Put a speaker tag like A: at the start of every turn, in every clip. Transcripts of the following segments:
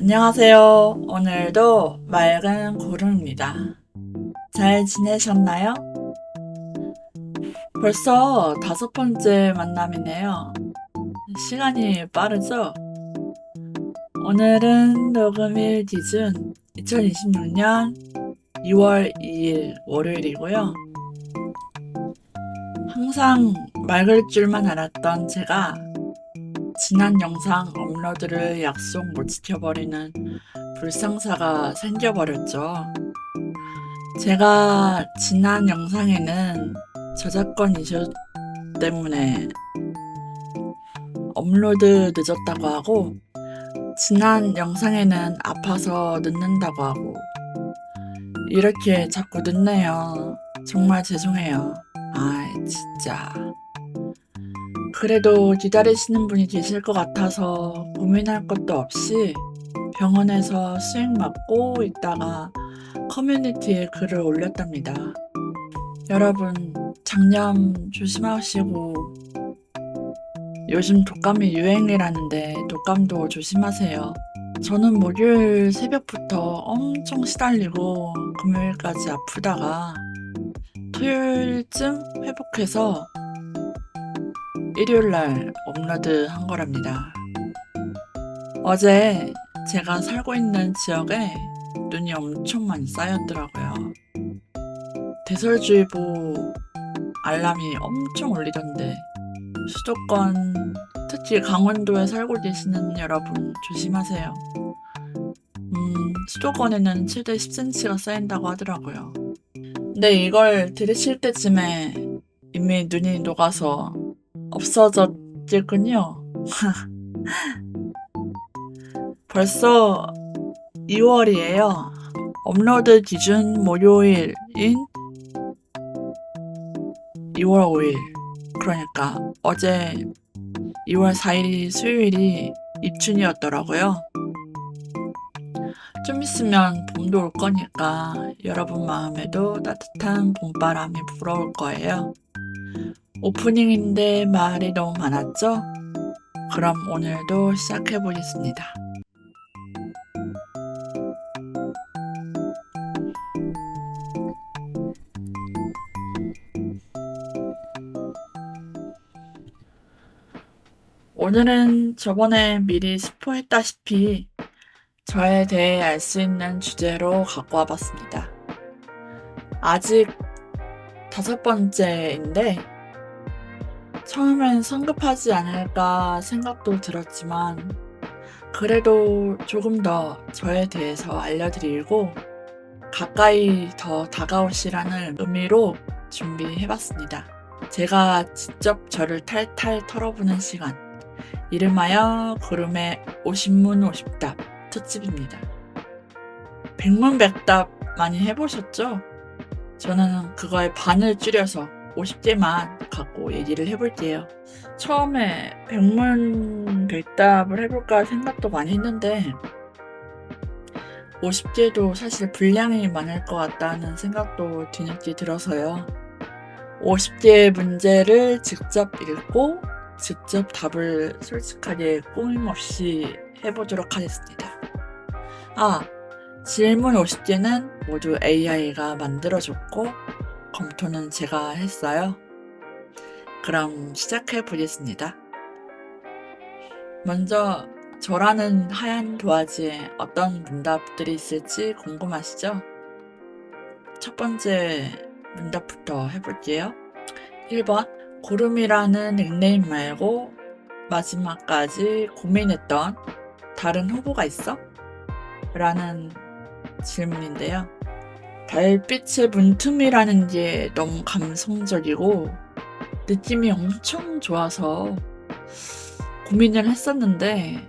A: 안녕하세요. 오늘도 맑은 구름입니다. 잘 지내셨나요? 벌써 5번째 만남이네요. 시간이 빠르죠? 오늘은 녹음일 기준 2026년 2월 2일 월요일이고요. 항상 맑을 줄만 알았던 제가 지난 영상 업로드를 약속 못 지켜버리는 불상사가 생겨버렸죠. 제가 지난 영상에는 저작권 이슈 때문에 업로드 늦었다고 하고, 지난 영상에는 아파서 늦는다고 하고, 이렇게 자꾸 늦네요. 정말 죄송해요. 진짜. 그래도 기다리시는 분이 계실 것 같아서 고민할 것도 없이 병원에서 수액 맞고 있다가 커뮤니티에 글을 올렸답니다. 여러분, 장염 조심하시고, 요즘 독감이 유행이라는데 독감도 조심하세요. 저는 목요일 새벽부터 엄청 시달리고 금요일까지 아프다가 토요일쯤 회복해서 일요일날 업로드 한 거랍니다. 어제 제가 살고 있는 지역에 눈이 엄청 많이 쌓였더라고요. 대설주의보 알람이 엄청 울리던데, 수도권, 특히 강원도에 살고 계시는 여러분 조심하세요. 수도권에는 최대 10cm가 쌓인다고 하더라고요. 근데 이걸 들으실 때쯤에 이미 눈이 녹아서 없어졌겠군요. 벌써 2월이에요. 업로드 기준 목요일인 2월 5일. 그러니까 어제 2월 4일이 수요일이 입춘이었더라고요. 좀 있으면 봄도 올 거니까 여러분 마음에도 따뜻한 봄바람이 불어올 거예요. 오프닝인데 말이 너무 많았죠? 그럼 오늘도 시작해 보겠습니다. 오늘은 저번에 미리 스포했다시피 저에 대해 알 수 있는 주제로 갖고 와봤습니다. 아직 5번째인데 처음엔 성급하지 않을까 생각도 들었지만, 그래도 조금 더 저에 대해서 알려드리고 가까이 더 다가오시라는 의미로 준비해봤습니다. 제가 직접 저를 탈탈 털어보는 시간, 이름하여 구름의 50문 50답 특집입니다. 백문백답 많이 해보셨죠? 저는 그거의 반을 줄여서 50개만 갖고 얘기를 해볼게요. 처음에 백문백답을 해볼까 생각도 많이 했는데 50개도 사실 분량이 많을 것 같다는 생각도 뒤늦게 들어서요. 50개의 문제를 직접 읽고 직접 답을 솔직하게 꾸밈없이 해보도록 하겠습니다. 질문 50개는 모두 AI가 만들어줬고 검토는 제가 했어요. 그럼 시작해 보겠습니다. 먼저 저라는 하얀 도화지에 어떤 문답들이 있을지 궁금하시죠? 첫 번째 문답부터 해볼게요. 1번, 구름이라는 닉네임 말고 마지막까지 고민했던 다른 후보가 있어? 라는 질문인데요. 달빛의 문틈이라는 게 너무 감성적이고 느낌이 엄청 좋아서 고민을 했었는데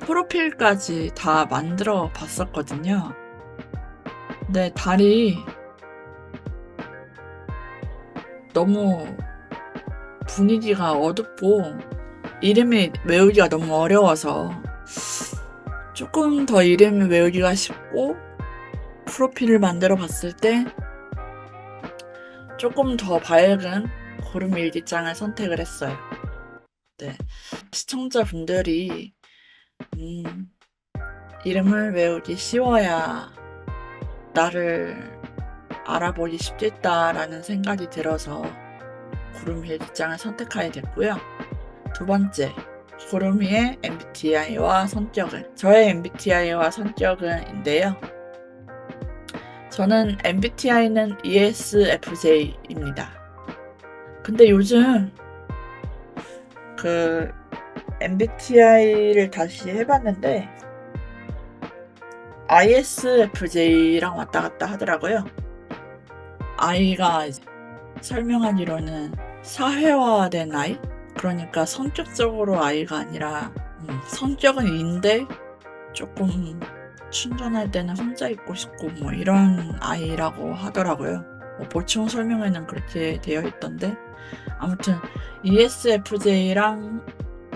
A: 프로필까지 다 만들어 봤었거든요. 근데 달이 너무 분위기가 어둡고 이름이 외우기가 너무 어려워서 조금 더 이름을 외우기가 쉽고 프로필을 만들어 봤을 때 조금 더 밝은 구름 일기장을 선택을 했어요. 네. 시청자분들이 이름을 외우기 쉬워야 나를 알아보기 쉽겠다라는 생각이 들어서 구름이의 직장을 선택하게 됐고요. 두 번째, 구름이의 MBTI와 성격은. 저의 MBTI와 성격은인데요. 저는 MBTI는 ESFJ입니다. 근데 요즘 MBTI를 다시 해봤는데 ISFJ랑 왔다 갔다 하더라고요. I가 설명하기로는 사회화된 I? 그러니까 성격적으로 I가 아니라 성격은 E인데 조금 충전할 때는 혼자 있고 싶고 뭐 이런 I라고 하더라고요. 보충 설명에는 그렇게 되어 있던데 아무튼 ESFJ랑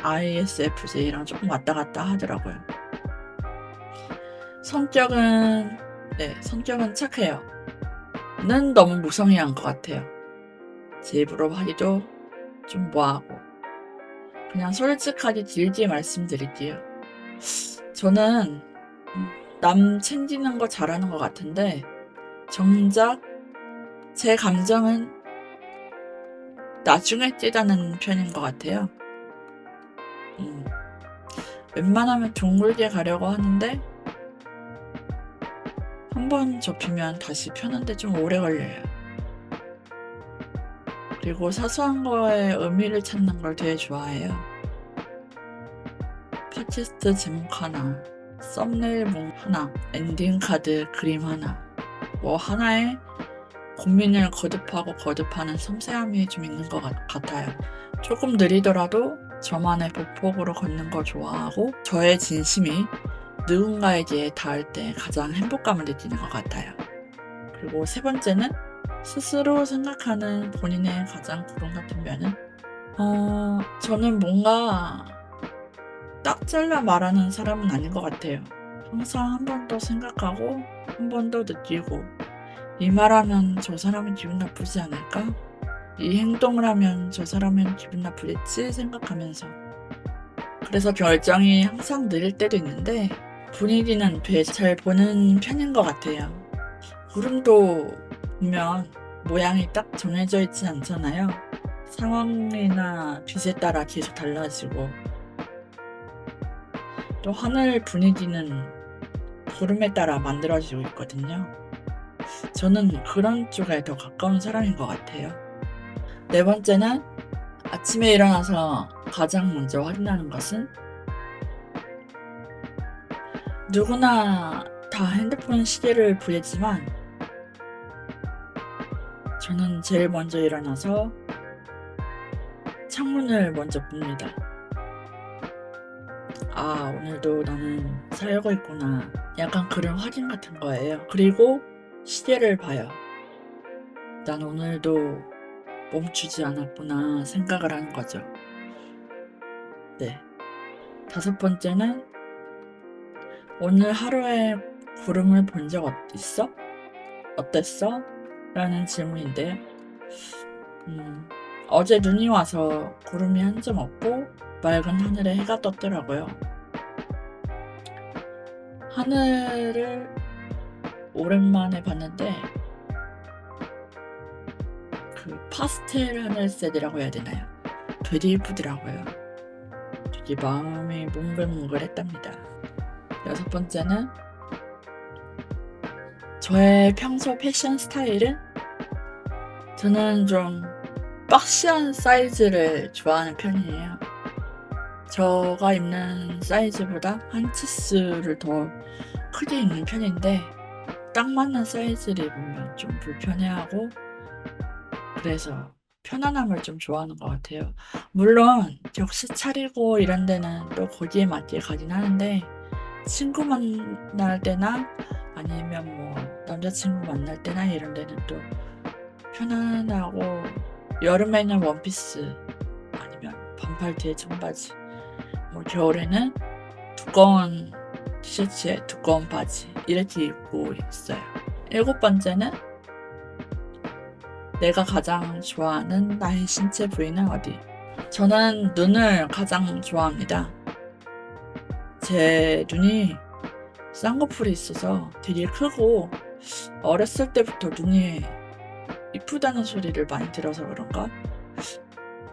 A: ISFJ랑 조금 왔다 갔다 하더라고요. 성격은 착해요. 는 너무 무성의한 것 같아요. 제 입으로 하기도 좀 뭐하고. 그냥 솔직하게 길게 말씀드릴게요. 저는 남 챙기는 거 잘하는 것 같은데 정작 제 감정은 나중에 깨닫는 편인 것 같아요. 웬만하면 둥글게 가려고 하는데 한번 접히면 다시 펴는데 좀 오래 걸려요. 그리고 사소한 거에 의미를 찾는 걸 되게 좋아해요. 팟캐스트 제목 하나, 썸네일 문 하나, 엔딩 카드 그림 하나, 뭐 하나에 고민을 거듭하는 섬세함이 좀 있는 것 같아요. 조금 느리더라도 저만의 보폭으로 걷는 걸 좋아하고 저의 진심이 누군가에게 닿을 때 가장 행복감을 느끼는 것 같아요. 그리고 세 번째는 스스로 생각하는 본인의 가장 구름 같은 면은 저는 뭔가 딱 잘라 말하는 사람은 아닌 것 같아요. 항상 한 번 더 생각하고 한 번 더 느끼고 이 말하면 저 사람은 기분 나쁘지 않을까? 이 행동을 하면 저 사람은 기분 나쁘겠지 생각하면서 그래서 결정이 항상 느릴 때도 있는데 분위기는 되게 잘 보는 편인 것 같아요. 구름도 보면 모양이 딱 정해져 있진 않잖아요. 상황이나 빛에 따라 계속 달라지고 또 하늘 분위기는 구름에 따라 만들어지고 있거든요. 저는 그런 쪽에 더 가까운 사람인 것 같아요. 네 번째는 아침에 일어나서 가장 먼저 확인하는 것은 누구나 다 핸드폰 시계를 보겠지만 저는 제일 먼저 일어나서 창문을 먼저 봅니다. 아, 오늘도 나는 살고 있구나. 약간 그런 확인 같은 거예요. 그리고 시계를 봐요. 난 오늘도 멈추지 않았구나 생각을 하는 거죠. 네. 다섯 번째는 오늘 하루에 구름을 본 적 있어? 어땠어? 라는 질문인데요. 어제 눈이 와서 구름이 한 점 없고 맑은 하늘에 해가 떴더라고요. 하늘을 오랜만에 봤는데 파스텔 하늘색이라고 해야 되나요? 되게 예쁘더라고요. 되게 마음이 몽글몽글했답니다. 여섯 번째는 저의 평소 패션 스타일은 저는 좀 박시한 사이즈를 좋아하는 편이에요. 제가 입는 사이즈보다 한 치수를 더 크게 입는 편인데 딱 맞는 사이즈를 입으면 좀 불편해하고 그래서 편안함을 좀 좋아하는 것 같아요. 물론 격식 차리고 이런 데는 또 거기에 맞게 가긴 하는데 친구 만날 때나 아니면 뭐 남자친구 만날 때나 이런 데는 또 편안하고 여름에는 원피스 아니면 반팔 뒤에 청바지 뭐 겨울에는 두꺼운 티셔츠에 두꺼운 바지 이렇게 입고 있어요. 일곱 번째는 내가 가장 좋아하는 나의 신체 부위는 어디? 저는 눈을 가장 좋아합니다. 제 눈이 쌍꺼풀이 있어서 되게 크고 어렸을 때부터 눈이 이쁘다는 소리를 많이 들어서 그런가?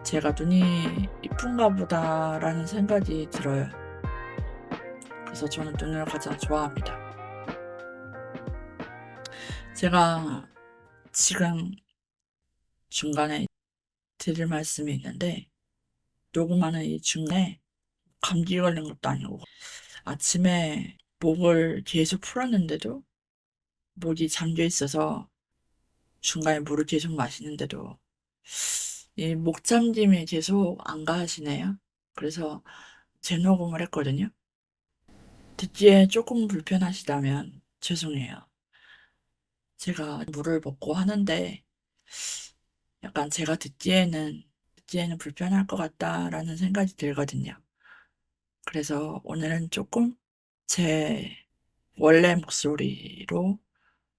A: 제가 눈이 이쁜가 보다라는 생각이 들어요. 그래서 저는 눈을 가장 좋아합니다. 제가 지금 중간에 드릴 말씀이 있는데, 녹음하는 이 중에 감기 걸린 것도 아니고 아침에 목을 계속 풀었는데도 목이 잠겨 있어서 중간에 물을 계속 마시는데도 이 목잠김이 계속 안 가시네요. 그래서 재녹음을 했거든요. 듣기에 조금 불편하시다면 죄송해요. 제가 물을 먹고 하는데 약간 제가 듣기에는 불편할 것 같다라는 생각이 들거든요. 그래서 오늘은 조금 제 원래 목소리로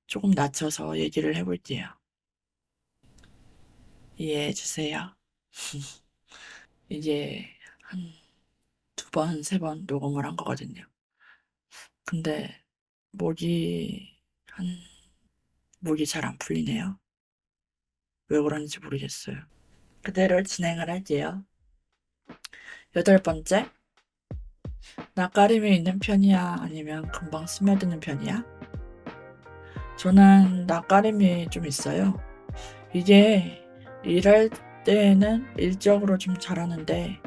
A: 조금 낮춰서 얘기를 해볼게요. 이해해 주세요. 이게 한 2번, 3번 녹음을 한 거거든요. 근데 목이 잘 안 풀리네요. 왜 그런지 모르겠어요. 그대로 진행을 할게요. 8번째, 낯가림이 있는 편이야? 아니면 금방 스며드는 편이야? 저는 낯가림이 좀 있어요. 이게 일할 때는 일적으로 좀 잘하는데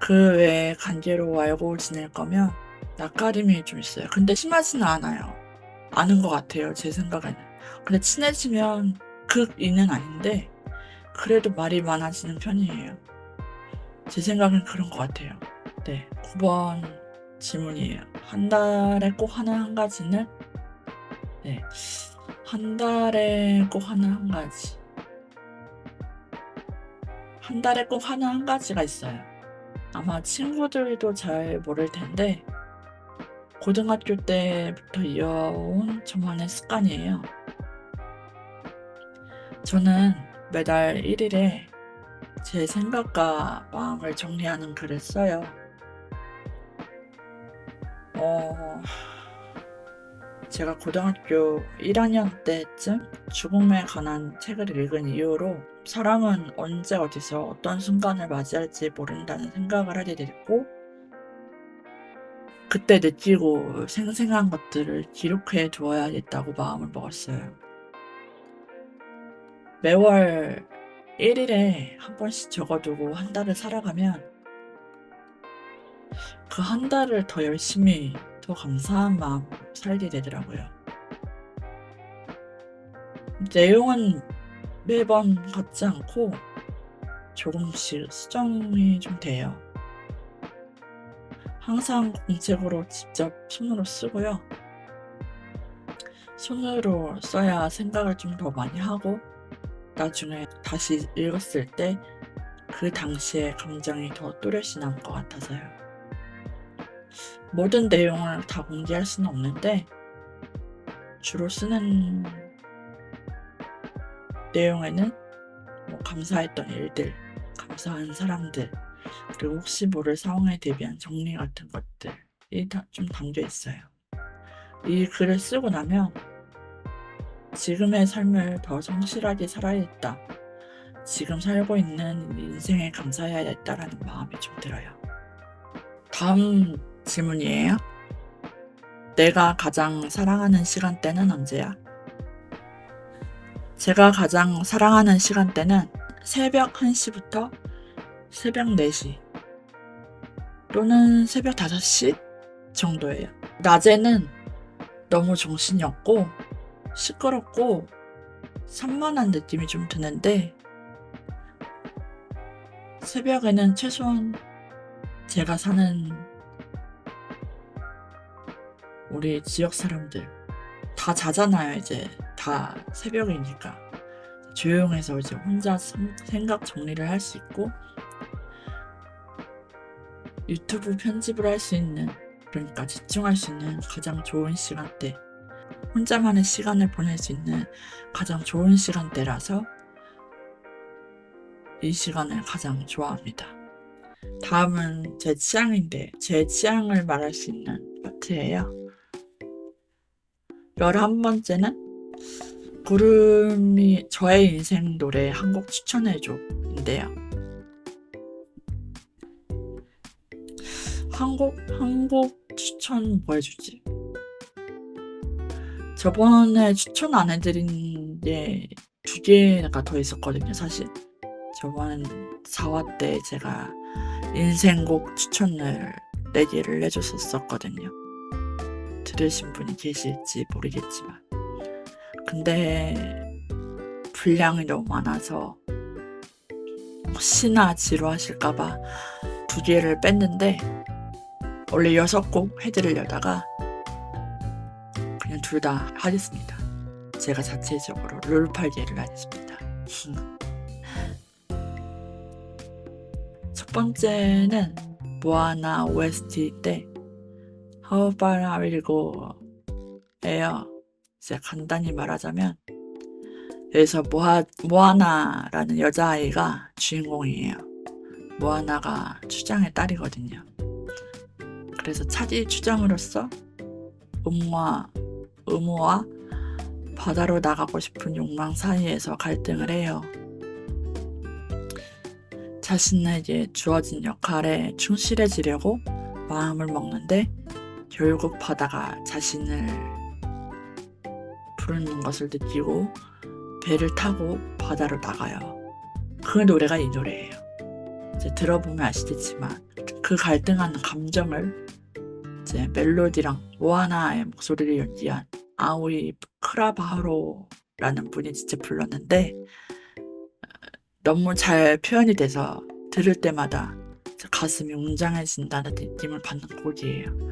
A: 그 외에 관계로 알고 지낼 거면 낯가림이 좀 있어요. 근데 심하지는 않아요. 아는 것 같아요, 제 생각에는. 근데 친해지면 극인은 아닌데 그래도 말이 많아지는 편이에요. 제 생각엔 그런 것 같아요. 네, 9번 질문이에요. 한 달에 꼭 하는 한 가지는? 네, 한 달에 꼭 하는 한 가지. 한 달에 꼭 하는 한 가지가 있어요. 아마 친구들도 잘 모를 텐데 고등학교 때부터 이어온 저만의 습관이에요. 저는 매달 1일에 제 생각과 마음을 정리하는 글을 써요. 제가 고등학교 1학년 때쯤 죽음에 관한 책을 읽은 이후로 사람은 언제 어디서 어떤 순간을 맞이할지 모른다는 생각을 하게 됐고, 그때 느끼고 생생한 것들을 기록해 두어야겠다고 마음을 먹었어요. 매월 1일에 한 번씩 적어두고 한 달을 살아가면 그 한 달을 더 열심히, 더 감사한 마음으로 살게 되더라고요. 내용은 매번 같지 않고 조금씩 수정이 좀 돼요. 항상 공책으로 직접 손으로 쓰고요. 손으로 써야 생각을 좀 더 많이 하고 나중에 다시 읽었을 때 그 당시의 감정이 더 또렷이 남을 것 같아서요. 모든 내용을 다 공개할 수는 없는데 주로 쓰는 내용에는 감사했던 일들, 감사한 사람들, 그리고 혹시 모를 상황에 대비한 정리 같은 것들이 좀 담겨 있어요. 이 글을 쓰고 나면 지금의 삶을 더 성실하게 살아야겠다, 지금 살고 있는 인생에 감사해야겠다라는 마음이 좀 들어요. 다음 질문이에요. 내가 가장 사랑하는 시간대는 언제야? 제가 가장 사랑하는 시간대는 새벽 1시부터 새벽 4시 또는 새벽 5시 정도예요. 낮에는 너무 정신이 없고 시끄럽고 산만한 느낌이 좀 드는데 새벽에는 최소한 제가 사는 우리 지역 사람들 다 자잖아요. 이제 다 새벽이니까 조용해서 이제 혼자 생각 정리를 할 수 있고 유튜브 편집을 할 수 있는, 그러니까 집중할 수 있는 가장 좋은 시간대, 혼자만의 시간을 보낼 수 있는 가장 좋은 시간대라서 이 시간을 가장 좋아합니다. 다음은 제 취향인데 제 취향을 말할 수 있는 파트예요. 11번째는 구름이 저의 인생 노래 한 곡 추천해줘인데요. 한 곡 추천 뭐 해주지? 저번에 추천 안 해드린 게 2개가 더 있었거든요, 사실. 저번 4화 때 제가 인생곡 추천을 4개를 해줬었거든요. 들으신 분이 계실지 모르겠지만. 근데 분량이 너무 많아서 혹시나 지루하실까봐 2개를 뺐는데 원래 6곡 해드리려다가 그냥 둘 다 하겠습니다. 제가 자체적으로 롤팔기를 하겠습니다. 첫 번째는 모아나 OST 때 How far I will go예요. 이제 간단히 말하자면 여기서 모아나라는 여자아이가 주인공이에요. 모아나가 추장의 딸이거든요. 그래서 차지 추장으로서 의무와 바다로 나가고 싶은 욕망 사이에서 갈등을 해요. 자신에게 주어진 역할에 충실해지려고 마음을 먹는데 결국 바다가 자신을 부르는 것을 느끼고 배를 타고 바다로 나가요. 그 노래가 이 노래예요. 이제 들어보면 아시겠지만 그 갈등하는 감정을 이제 멜로디랑 모아나의 목소리를 연기한 아오이 크라바하로라는 분이 직접 불렀는데 너무 잘 표현이 돼서 들을 때마다 가슴이 웅장해진다는 느낌을 받는 곡이에요.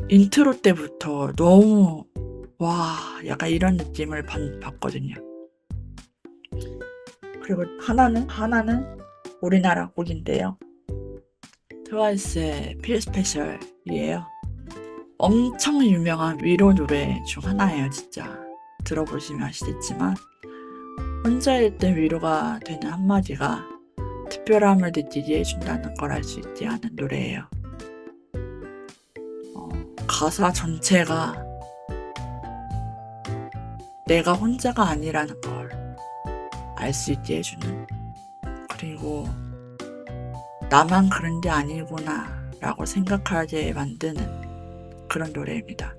A: 인트로 때부터 너무 와 약간 이런 느낌을 받거든요. 그리고 하나는 우리나라 곡인데요. 트와이스의 Feel Special이에요. 엄청 유명한 위로 노래 중 하나예요. 진짜 들어보시면 아시겠지만 혼자일 때 위로가 되는 한마디가 특별함을 느끼게 해준다는 걸 알 수 있게 하는 노래예요. 가사 전체가 내가 혼자가 아니라는 걸 알 수 있게 해주는, 그리고 나만 그런 게 아니구나 라고 생각하게 만드는 그런 노래입니다.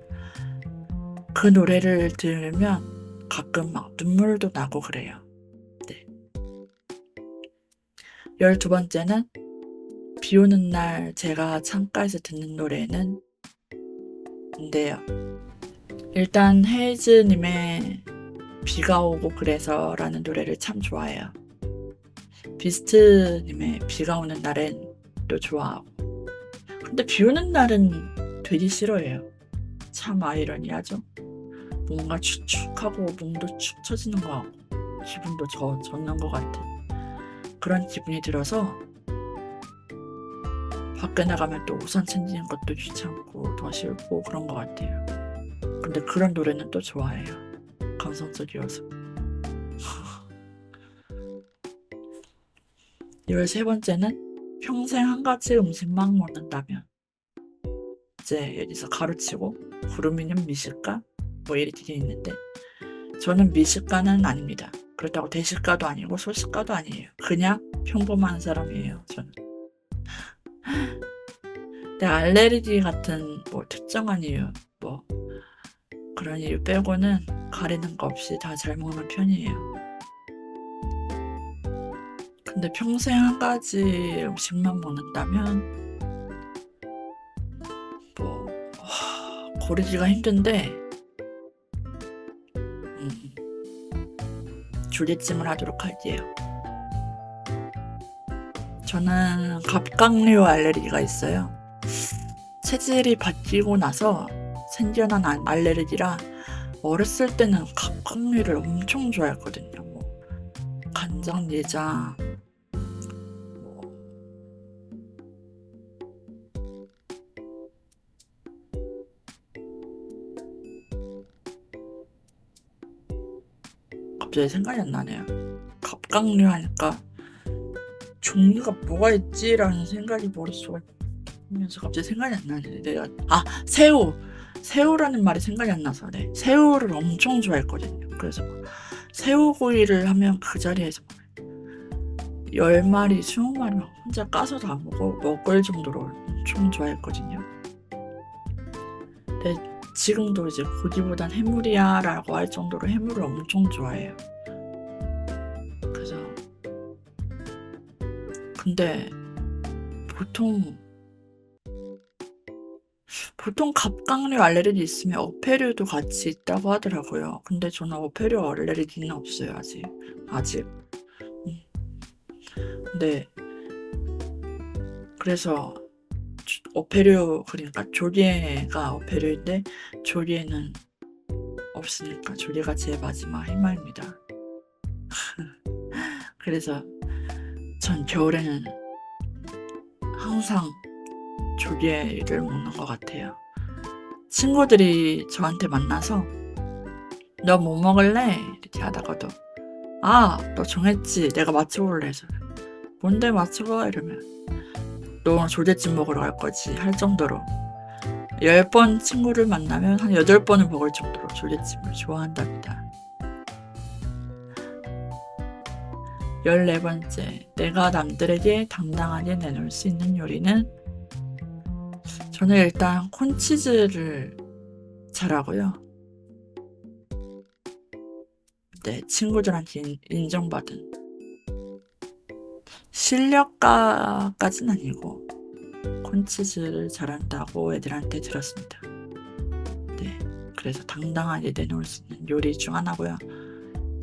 A: 그 노래를 들으면 가끔 막 눈물도 나고 그래요. 네. 12번째는 비 오는 날 제가 창가에서 듣는 노래는 인데요. 일단 헤이즈님의 비가 오고 그래서 라는 노래를 참 좋아해요. 비스트님의 비가 오는 날엔 또 좋아하고, 근데 비 오는 날은 되게 싫어해요. 참 아이러니하죠. 뭔가 축축하고 몸도 축 처지는 것 같고 기분도 젖는 것 같은 그런 기분이 들어서 밖에 나가면 또 우산 챙기는 것도 귀찮고 더 싫고 그런 것 같아요. 근데 그런 노래는 또 좋아해요. 감성적이어서. 13번째는 평생 한 가지 음식만 먹는다면, 이제 여기서 가로치고 구름이는 미식가 뭐 이렇게 있는데 저는 미식가는 아닙니다. 그렇다고 대식가도 아니고 소식가도 아니에요. 그냥 평범한 사람이에요. 저는. 내 알레르기 같은 뭐 특정한 이유 뭐 그런 이유 빼고는 가리는 거 없이 다 잘 먹는 편이에요. 근데 평생 한 가지 음식만 먹는다면 뭐 고르기가 힘든데 조리찜을 하도록 할게요. 저는 갑각류 알레르기가 있어요. 체질이 바뀌고 나서 생겨난 알레르기라 어렸을 때는 갑각류를 엄청 좋아했거든요. 뭐 간장, 내장, 갑자기 생각이 안 나네요. 갑각류 하니까 종류가 뭐가 있지라는 생각이 머릿속에 들면서 갑자기 생각이 안 나네. 내가 새우. 새우라는 말이 생각이 안 나서 새우를 엄청 좋아했거든요. 그래서 새우구이를 하면 그 자리에서 10마리, 20마리 막 혼자 까서 다 먹을 정도로 엄청 좋아했거든요. 근데 지금도 이제 고기보단 해물이야라고 할 정도로 해물을 엄청 좋아해요. 그래서 근데 보통 갑각류 알레르기 있으면 어패류도 같이 있다고 하더라고요. 근데 저는 어패류 알레르기는 없어요, 아직. 근데 그래서 어패류, 그러니까 조개가 어패류인데 조개는 없으니까 조개가 제 마지막 희망입니다. 그래서 전 겨울에는 항상 조개를 먹는 것 같아요. 친구들이 저한테 만나서 너 뭐 먹을래? 이렇게 하다가도 너 정했지? 내가 맞춰볼래 해서 뭔데 맞춰봐? 이러면 너 오늘 조개찜 먹으러 갈 거지? 할 정도로 10번 친구를 만나면 한 8번을 먹을 정도로 조개찜을 좋아한답니다. 14번째, 내가 남들에게 당당하게 내놓을 수 있는 요리는, 저는 일단 콘치즈를 잘하고요. 친구들한테 인정받은, 실력가까진 아니고 콘치즈를 잘한다고 애들한테 들었습니다. 그래서 당당하게 내놓을 수 있는 요리 중 하나고요.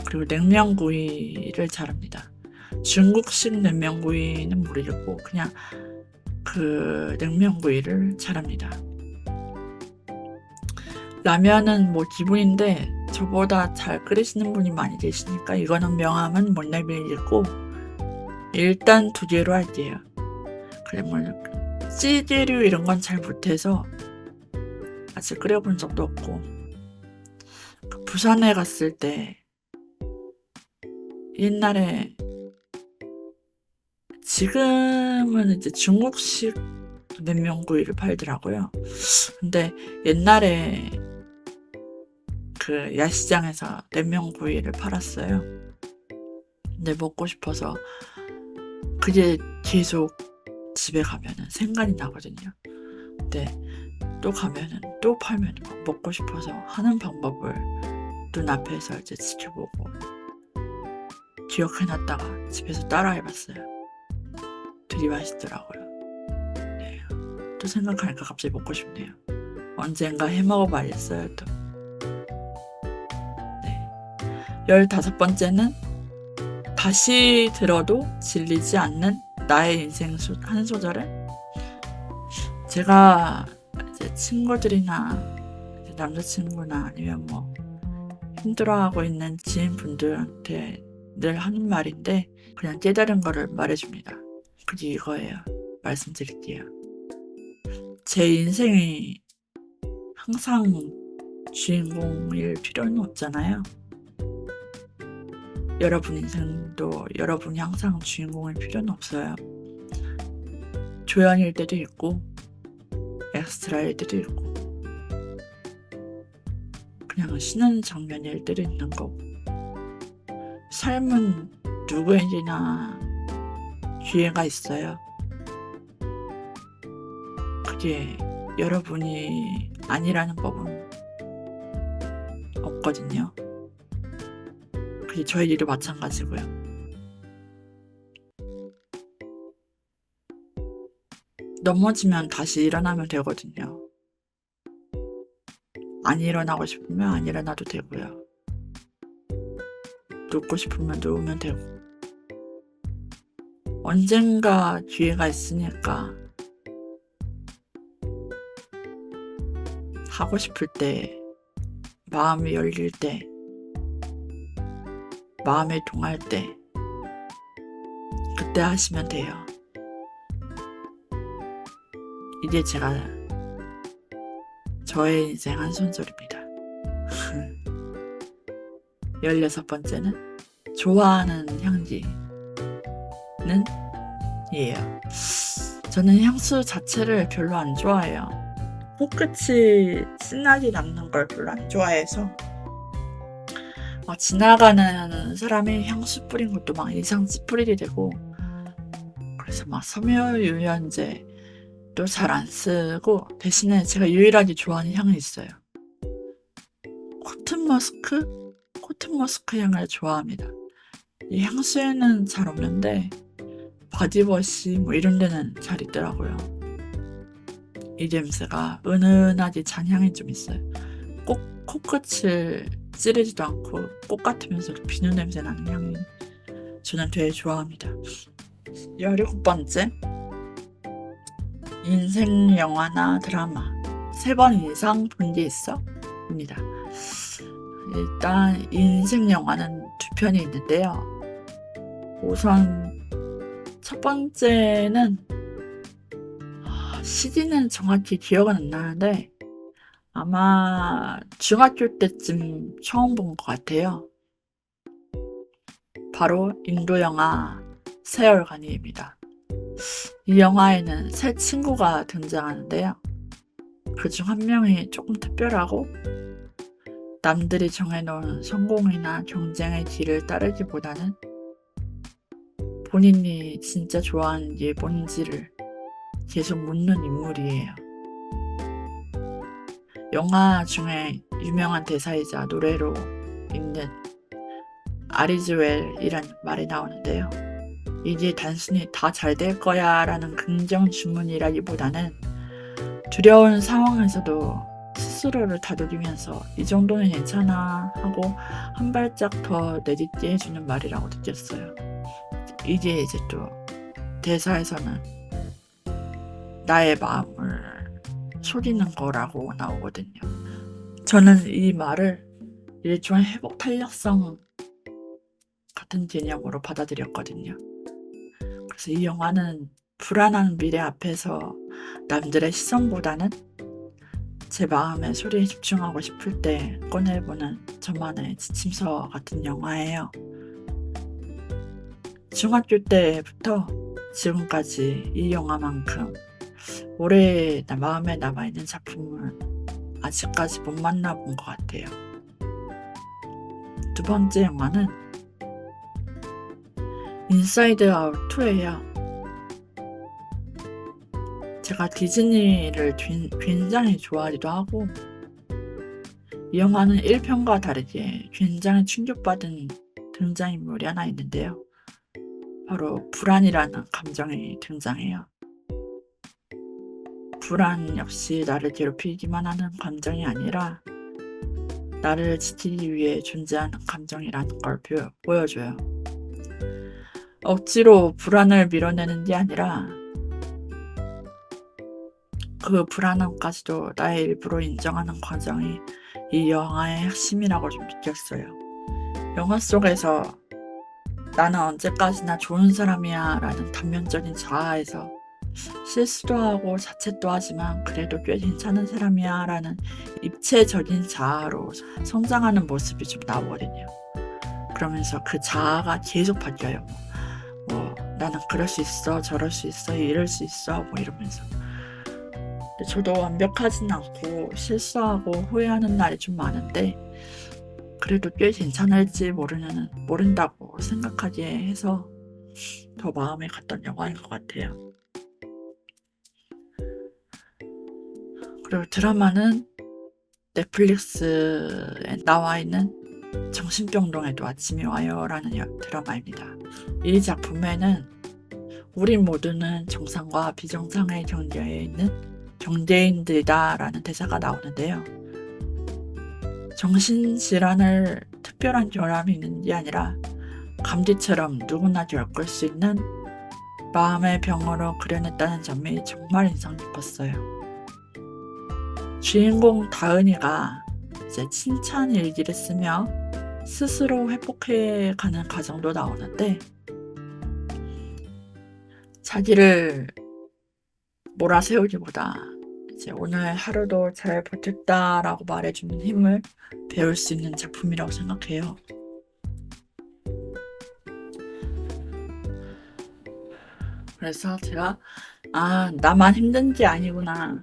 A: 그리고 냉면구이를 잘합니다. 중국식 냉면구이는 모르겠고 그냥 그 냉면구이를 잘합니다. 라면은 뭐 기본인데 저보다 잘 끓이시는 분이 많이 계시니까 이거는 명함은 못 내밀겠고 일단 2개로 할게요. 그래 뭐 찌개류 이런 건 잘 못해서 아직 끓여본 적도 없고, 부산에 갔을 때 옛날에, 지금은 이제 중국식 냉면구이를 팔더라고요. 근데 옛날에 그 야시장에서 냉면구이를 팔았어요. 근데 먹고 싶어서 그게 계속 집에 가면은 생각이 나거든요. 근데 또 가면은 또 팔면 먹고 싶어서 하는 방법을 눈앞에서 이제 지켜보고 기억해놨다가 집에서 따라해봤어요. 되게 맛있더라고요. 또 생각하니까 갑자기 먹고 싶네요. 언젠가 해먹어봐야겠어요 또. 15번째는 다시 들어도 질리지 않는 나의 인생 한 소절은, 제가 이제 친구들이나 이제 남자친구나 아니면 뭐 힘들어하고 있는 지인분들한테 늘 하는 말인데 그냥 깨달은 거를 말해줍니다. 그게 이거예요. 말씀드릴게요. 제 인생이 항상 주인공일 필요는 없잖아요. 여러분 인생도 여러분이 항상 주인공일 필요는 없어요. 조연일 때도 있고 엑스트라일 때도 있고 그냥 쉬는 장면일 때도 있는 거고, 삶은 누구에게나 기회가 있어요. 그게 여러분이 아니라는 법은 없거든요. 그게 저의 일도 마찬가지고요. 넘어지면 다시 일어나면 되거든요. 안 일어나고 싶으면 안 일어나도 되고요. 눕고 싶으면 누우면 되고, 언젠가 기회가 있으니까 하고 싶을 때, 마음이 열릴 때, 마음에 동할 때 그때 하시면 돼요. 이게 저의 인생 한 손절입니다. 16번째는 좋아하는 향기는 저는 향수 자체를 별로 안 좋아해요. 코끝이 진하게 남는 걸 별로 안 좋아해서 지나가는 사람이 향수 뿌린 것도 막 인상 찌푸리게 되고, 그래서 막 섬유유연제도 잘 안 쓰고, 대신에 제가 유일하게 좋아하는 향이 있어요. 코튼 머스크 향을 좋아합니다. 이 향수에는 잘 없는데 바디워시 뭐 이런 데는 잘 있더라고요. 이 냄새가 은은하게 잔향이 좀 있어요. 꼭 코끝을 찌르지도 않고 꽃 같으면서도 비누 냄새 나는 향이 저는 되게 좋아합니다. 17번째, 인생 영화나 드라마 3번 이상 본 게 있어? 입니다. 일단 인생 영화는 2편이 있는데요. 우선 첫 번째는 CD는 정확히 기억은 안 나는데 아마 중학교 때쯤 처음 본 것 같아요. 바로 인도 영화 세월간이입니다. 이 영화에는 세 친구가 등장하는데요. 그중 한 명이 조금 특별하고 남들이 정해놓은 성공이나 경쟁의 길을 따르기보다는 본인이 진짜 좋아하는 게 뭔지를 계속 묻는 인물이에요. 영화 중에 유명한 대사이자 노래로 있는 아리즈웰이란 말이 나오는데요. 이게 단순히 다 잘 될 거야 라는 긍정 주문이라기보다는 두려운 상황에서도 스스로를 다독이면서 이 정도는 괜찮아 하고 한 발짝 더 내딛게 해주는 말이라고 느꼈어요. 이게 이제 또 대사에서는 나의 마음을 속이는 거라고 나오거든요. 저는 이 말을 일종의 회복 탄력성 같은 개념으로 받아들였거든요. 그래서 이 영화는 불안한 미래 앞에서 남들의 시선보다는 제 마음의 소리에 집중하고 싶을 때 꺼내보는 저만의 지침서 같은 영화예요. 중학교 때부터 지금까지 이 영화만큼 오래 마음에 남아있는 작품을 아직까지 못 만나본 것 같아요. 두 번째 영화는 인사이드 아웃 2예요. 제가 디즈니를 굉장히 좋아하기도 하고 이 영화는 1편과 다르게 굉장히 충격받은 등장인물이 하나 있는데요. 바로 불안이라는 감정이 등장해요. 불안 역시 나를 괴롭히기만 하는 감정이 아니라 나를 지키기 위해 존재하는 감정이라는 걸 보여줘요. 억지로 불안을 밀어내는 게 아니라 그 불안함까지도 나의 일부로 인정하는 과정이 이 영화의 핵심이라고 좀 느꼈어요. 영화 속에서 나는 언제까지나 좋은 사람이야 라는 단면적인 자아에서 실수도 하고 자책도 하지만 그래도 꽤 괜찮은 사람이야 라는 입체적인 자아로 성장하는 모습이 좀 나오거든요. 그러면서 그 자아가 계속 바뀌어요. 나는 그럴 수 있어, 저럴 수 있어, 이럴 수 있어 이러면서. 근데 저도 완벽하진 않고 실수하고 후회하는 날이 좀 많은데 그래도 꽤 괜찮을지 모른다고 생각하게 해서 더 마음에 갔던 영화인 것 같아요. 그리고 드라마는 넷플릭스에 나와 있는 정신병동에도 아침이 와요 라는 드라마입니다. 이 작품에는 우리 모두는 정상과 비정상의 경계에 있는 경제인들이다 라는 대사가 나오는데요. 정신질환을 특별한 결함이 있는 게 아니라 감기처럼 누구나 겪을 수 있는 마음의 병으로 그려냈다는 점이 정말 인상 깊었어요. 주인공 다은이가 이제 칭찬 일기를 쓰며 스스로 회복해가는 과정도 나오는데 자기를 몰아세우기보다 이제 오늘 하루도 잘 버텼다라고 말해주는 힘을 배울 수 있는 작품이라고 생각해요. 그래서 제가 나만 힘든 게 아니구나.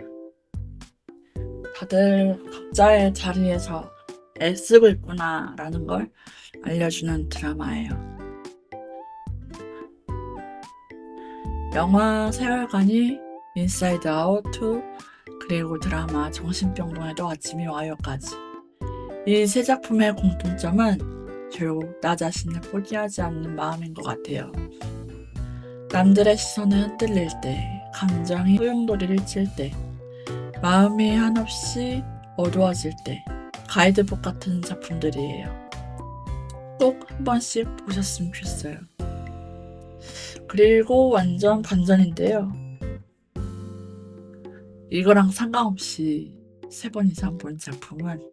A: 다들 각자의 자리에서 애쓰고 있구나 라는 걸 알려주는 드라마예요. 영화 세월간이 인사이드 아웃 2 그리고 드라마 정신병동에도 아침이 와요까지 이 세 작품의 공통점은 결국 나 자신을 포기하지 않는 마음인 것 같아요. 남들의 시선에 흔들릴 때, 감정이 소용돌이를 칠 때, 마음이 한없이 어두워질 때 가이드북 같은 작품들이에요. 꼭 한 번씩 보셨으면 좋겠어요. 그리고 완전 반전인데요. 이거랑 상관없이 3번 이상 본 작품은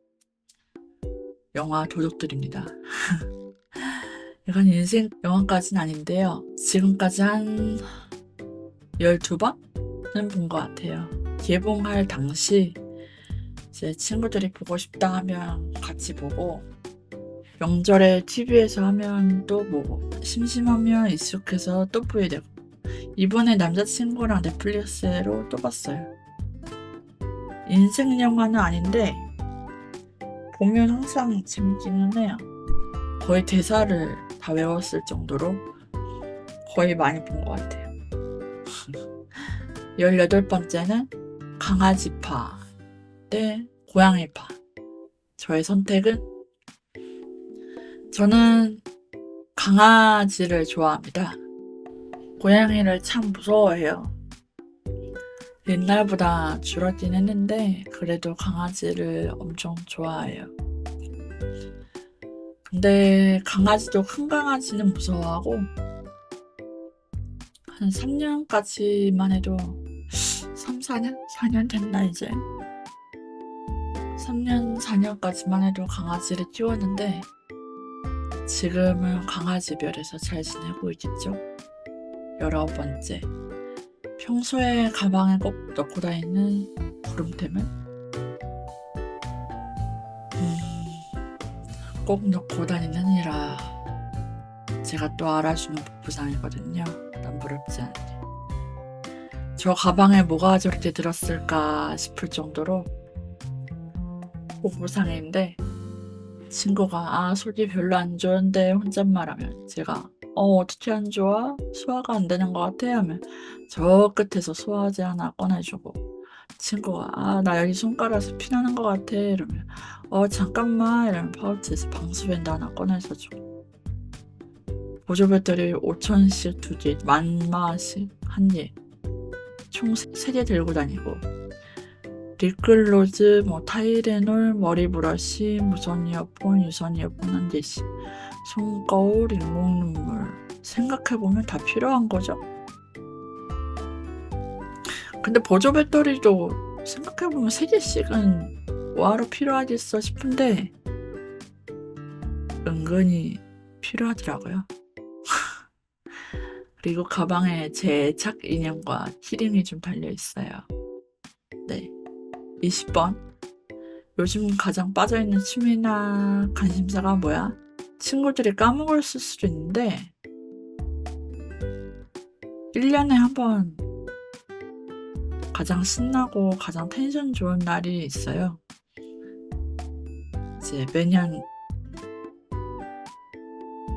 A: 영화 도둑들입니다. 이건 인생 영화까지는 아닌데요. 지금까지 한 12번은 본 것 같아요. 개봉할 당시 제 친구들이 보고 싶다 하면 같이 보고, 명절에 TV에서 하면 또 보고, 심심하면 익숙해서 또 보게 되고, 이번에 남자친구랑 넷플릭스로 또 봤어요. 인생 영화는 아닌데 보면 항상 재밌기는 해요. 거의 대사를 다 외웠을 정도로 거의 많이 본 것 같아요. 18번째는 강아지파 대 고양이파. 저의 선택은, 저는 강아지를 좋아합니다. 고양이를 참 무서워해요. 옛날보다 줄었긴 했는데 그래도 강아지를 엄청 좋아해요. 근데 강아지도 큰 강아지는 무서워하고, 한 3년까지만 해도 3, 4년? 4년 됐나 이제? 3년, 4년까지만 해도 강아지를 키웠는데 지금은 강아지별에서 잘 지내고 있겠죠? 19번째, 평소에 가방에 꼭 넣고 다니는 구름템은? 꼭 넣고 다니느니라 제가 또 알아주는 복부상이거든요. 난 부럽지 않니. 저 가방에 뭐가 저렇게 들었을까 싶을 정도로 복부상인데, 친구가 속이 별로 안 좋은데 혼잣말하면 제가 어떻게 안 좋아? 소화가 안 되는 것 같아? 하면 저 끝에서 소화제 하나 꺼내주고, 친구가 나 여기 손가락에서 피나는 것 같아 이러면 잠깐만 이러면 파우치에서 방수밴드 하나 꺼내서 주고, 보조 배터리 5,000씩 2개, 10,000마씩 1개, 총 3개 들고 다니고, 립글로즈, 타이레놀, 머리 브러쉬, 무선 이어폰, 유선 이어폰 1개씩, 손거울, 인공 눈물. 생각해보면 다 필요한 거죠? 근데 보조 배터리도 생각해보면 3개씩은 뭐하러 필요하겠어 싶은데 은근히 필요하더라고요. 그리고 가방에 제 애착 인형과 키링이 좀 달려있어요. 네. 20번. 요즘 가장 빠져있는 취미나 관심사가 뭐야? 친구들이 까먹을 수도 있는데 1년에 한 번 가장 신나고 가장 텐션 좋은 날이 있어요. 이제 매년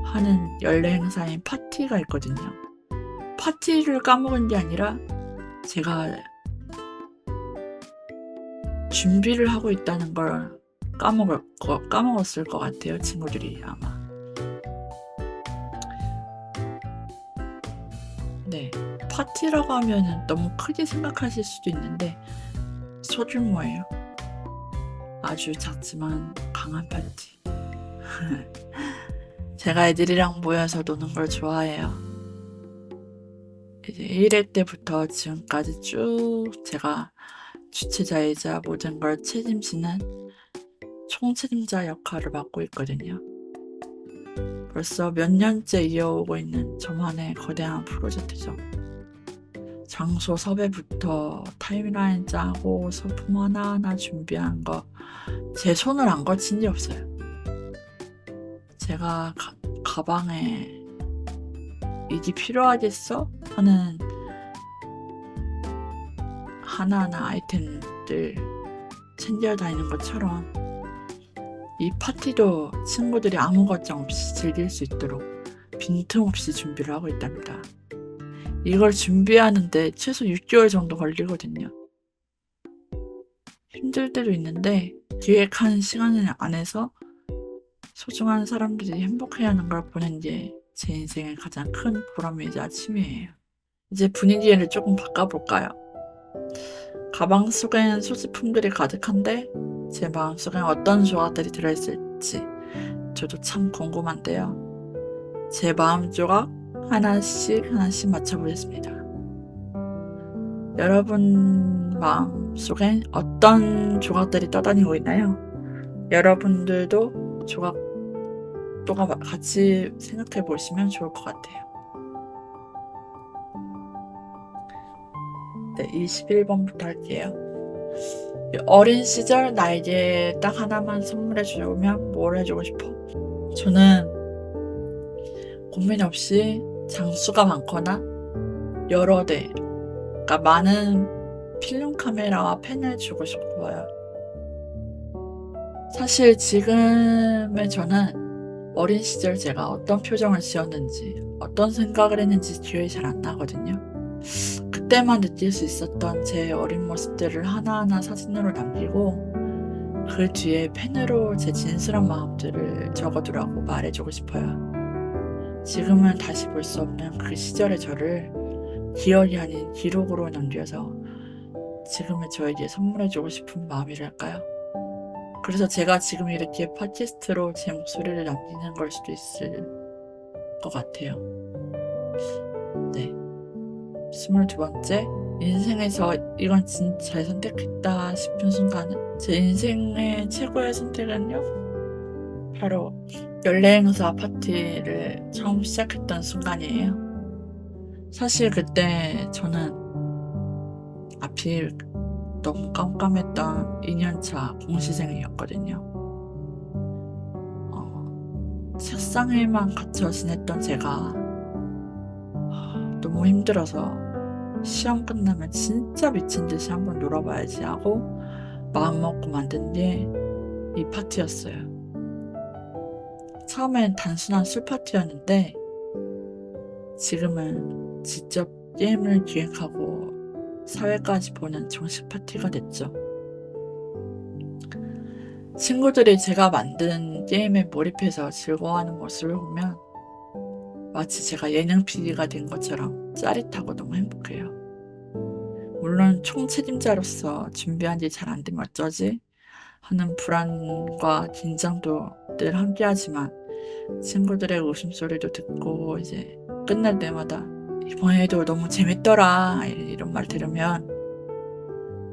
A: 하는 연례 행사인 파티가 있거든요. 파티를 까먹은 게 아니라 제가 준비를 하고 있다는 걸 까먹었을 것 같아요, 친구들이 아마. 네, 파티라고 하면 너무 크게 생각하실 수도 있는데 소규모예요. 아주 작지만 강한 파티. 제가 애들이랑 모여서 노는 걸 좋아해요. 이제 1회 때부터 지금까지 쭉 제가 주최자이자 모든 걸 책임지는 총책임자 역할을 맡고 있거든요. 벌써 몇 년째 이어오고 있는 저만의 거대한 프로젝트죠. 장소 섭외부터 타임라인 짜고 소품 하나하나 준비한 거 제 손을 안 거친 게 없어요. 제가 가방에 이게 필요하겠어? 하는 하나하나 아이템들 챙겨 다니는 것처럼 이 파티도 친구들이 아무 걱정 없이 즐길 수 있도록 빈틈없이 준비를 하고 있답니다. 이걸 준비하는데 최소 6개월 정도 걸리거든요. 힘들 때도 있는데 기획한 시간 안에서 소중한 사람들이 행복해하는 걸 보는 게 제 인생의 가장 큰 보람이자 취미예요. 이제 분위기를 조금 바꿔볼까요? 가방 속엔 소지품들이 가득한데 제 마음속엔 어떤 조각들이 들어있을지 저도 참 궁금한데요. 제 마음 조각 하나씩 맞춰보겠습니다. 여러분 마음 속엔 어떤 조각들이 떠다니고 있나요? 여러분들도 조각도가 같이 생각해 보시면 좋을 것 같아요. 네, 21번부터 할게요. 어린 시절 나에게 딱 하나만 선물해 주면 뭘 해주고 싶어? 저는 고민 없이 장수가 많거나 여러 대, 그러니까 많은 필름 카메라와 펜을 주고 싶어요. 사실 지금의 저는 어린 시절 제가 어떤 표정을 지었는지 어떤 생각을 했는지 기억이 잘 안 나거든요. 그때만 느낄 수 있었던 제 어린 모습들을 하나하나 사진으로 남기고 그 뒤에 펜으로 제 진솔한 마음들을 적어두라고 말해주고 싶어요. 지금은 다시 볼 수 없는 그 시절의 저를 기억이 아닌 기록으로 남겨서 지금의 저에게 선물해주고 싶은 마음이랄까요? 그래서 제가 지금 이렇게 팟캐스트로 제 목소리를 남기는 걸 수도 있을 것 같아요. 네. 22번째, 인생에서 이건 진짜 잘 선택했다 싶은 순간은? 제 인생의 최고의 선택은요? 바로 연례행사 파티를 처음 시작했던 순간이에요. 사실 그때 저는 앞이 너무 깜깜했던 2년차 공시생이었거든요. 책상에만 갇혀 지냈던 제가 너무 힘들어서 시험 끝나면 진짜 미친듯이 한번 놀아봐야지 하고 마음먹고 만든 게 이 파티였어요. 처음엔 단순한 술 파티였는데 지금은 직접 게임을 기획하고 사회까지 보는 정식 파티가 됐죠. 친구들이 제가 만든 게임에 몰입해서 즐거워하는 모습을 보면 마치 제가 예능 PD가 된 것처럼 짜릿하고 너무 행복해요. 물론 총책임자로서 준비한 게 잘 안 되면 어쩌지? 하는 불안과 긴장도 늘 함께하지만 친구들의 웃음소리도 듣고 이제 끝날 때마다 이번에도 너무 재밌더라 이런 말 들으면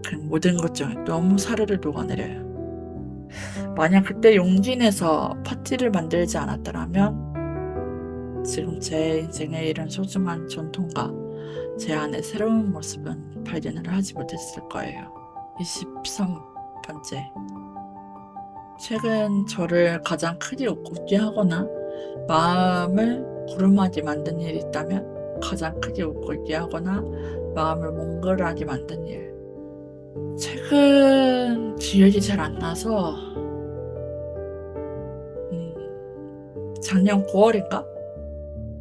A: 그 모든 것 중에 너무 사르르 녹아내려요. 만약 그때 용기 내서 파티를 만들지 않았더라면 지금 제 인생에 이런 소중한 전통과 제 안의 새로운 모습은 발견을 하지 못했을 거예요. 23번째, 최근 저를 가장 크게 웃게 하거나 마음을 구름하게 만든 일이 있다면 가장 크게 웃게 하거나 마음을 몽글하게 만든 일. 최근 기억이 잘 안 나서 작년 9월인가?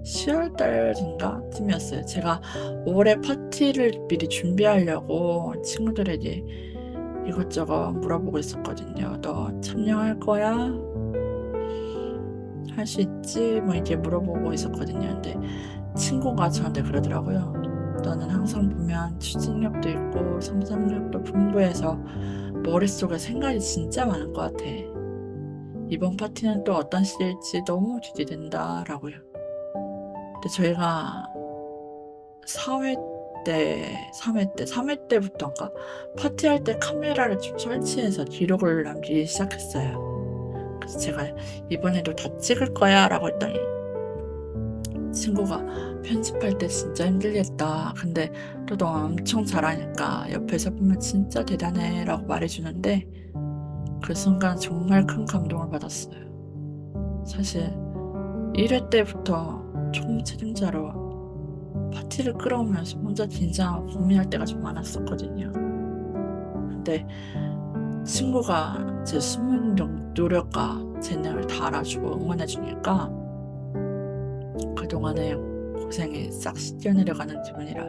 A: 10월달인가? 쯤이었어요. 제가 올해 파티를 미리 준비하려고 친구들에게 이것저것 물어보고 있었거든요. 너 참여할 거야? 할 수 있지? 뭐 이렇게 물어보고 있었거든요. 근데 친구가 저한테 그러더라고요. 너는 항상 보면 추진력도 있고 상상력도 풍부해서 머릿속에 생각이 진짜 많은 것 같아. 이번 파티는 또 어떤 시일지 너무 기대된다 라고요. 근데 저희가 3회 때부터인가 파티할 때 카메라를 좀 설치해서 기록을 남기기 시작했어요. 그래서 제가 이번에도 다 찍을 거야 라고 했더니 친구가 편집할 때 진짜 힘들겠다. 근데 또 너 엄청 잘하니까 옆에서 보면 진짜 대단해 라고 말해주는데 그 순간 정말 큰 감동을 받았어요. 사실 1회 때부터 총책임자로 파티를 끌어오면서 혼자 긴장하고 고민할 때가 좀 많았었거든요. 근데 친구가 제 숨은 노력과 재능을 다 알아주고 응원해주니까 그동안의 고생이 싹 씻겨내려가는 기분이라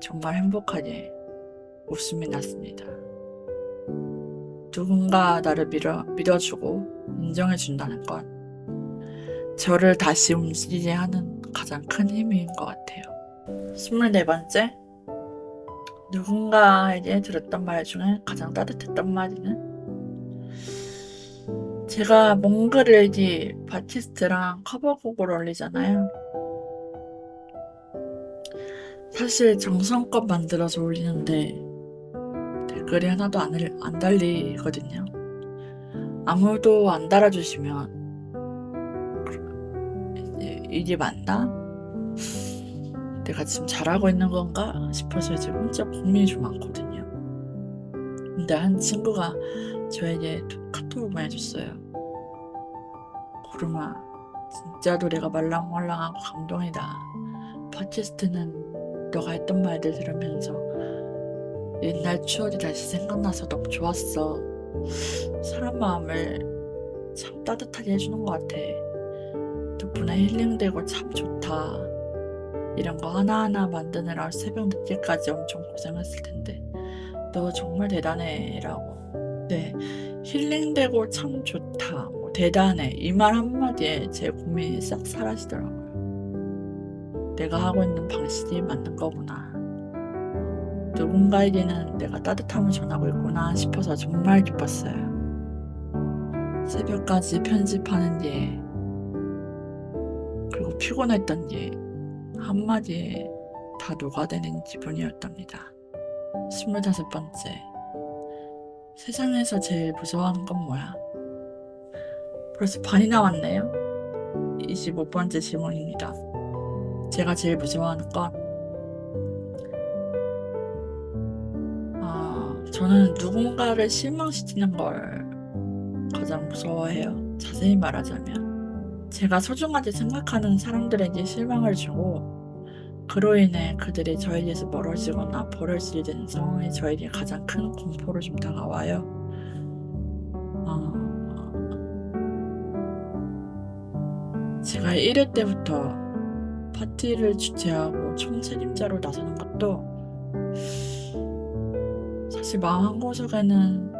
A: 정말 행복하게 웃음이 났습니다. 누군가 나를 믿어주고 인정해준다는 건 저를 다시 움직이게 하는 가장 큰 힘인 것 같아요. 24번째, 누군가에게 들었던 말 중에 가장 따뜻했던 말은 제가 몽글을 팟캐스트랑 커버곡을 올리잖아요. 사실 정성껏 만들어서 올리는데 댓글이 하나도 안 달리거든요. 아무도 안 달아주시면 이게 맞나? 내가 지금 잘하고 있는 건가? 싶어서 이제 혼자 고민이 좀 많거든요. 근데 한 친구가 저에게 카톡을 보내줬어요. 구름아, 진짜 노래가 말랑말랑하고 감동이다. 팟캐스트는 너가 했던 말들 들으면서 옛날 추억이 다시 생각나서 너무 좋았어. 사람 마음을 참 따뜻하게 해주는 것 같아. 덕분에 힐링되고 참 좋다. 이런 거 하나하나 만드느라 새벽 늦게까지 엄청 고생했을 텐데 너 정말 대단해 라고. 네, 힐링되고 참 좋다, 대단해, 이 말 한마디에 제 고민이 싹 사라지더라고요. 내가 하고 있는 방식이 맞는 거구나. 누군가에게는 내가 따뜻함을 전하고 있구나 싶어서 정말 기뻤어요. 새벽까지 편집하는 뒤에 그리고 피곤했던 뒤에 한마디에 다 녹아드는 기분이었답니다. 25번째, 세상에서 제일 무서워하는 건 뭐야? 벌써 반이 남았네요. 25번째 질문입니다. 제가 제일 무서워하는 건 저는 누군가를 실망시키는 걸 가장 무서워해요. 자세히 말하자면 제가 소중하게 생각하는 사람들에게 실망을 주고 그로 인해 그들이 저에게서 멀어지거나 버려지게 되는 상황이 저에게 가장 큰 공포로 좀 다가와요. 제가 1회 때부터 파티를 주최하고 총책임자로 나서는 것도 사실 마음 한구석에는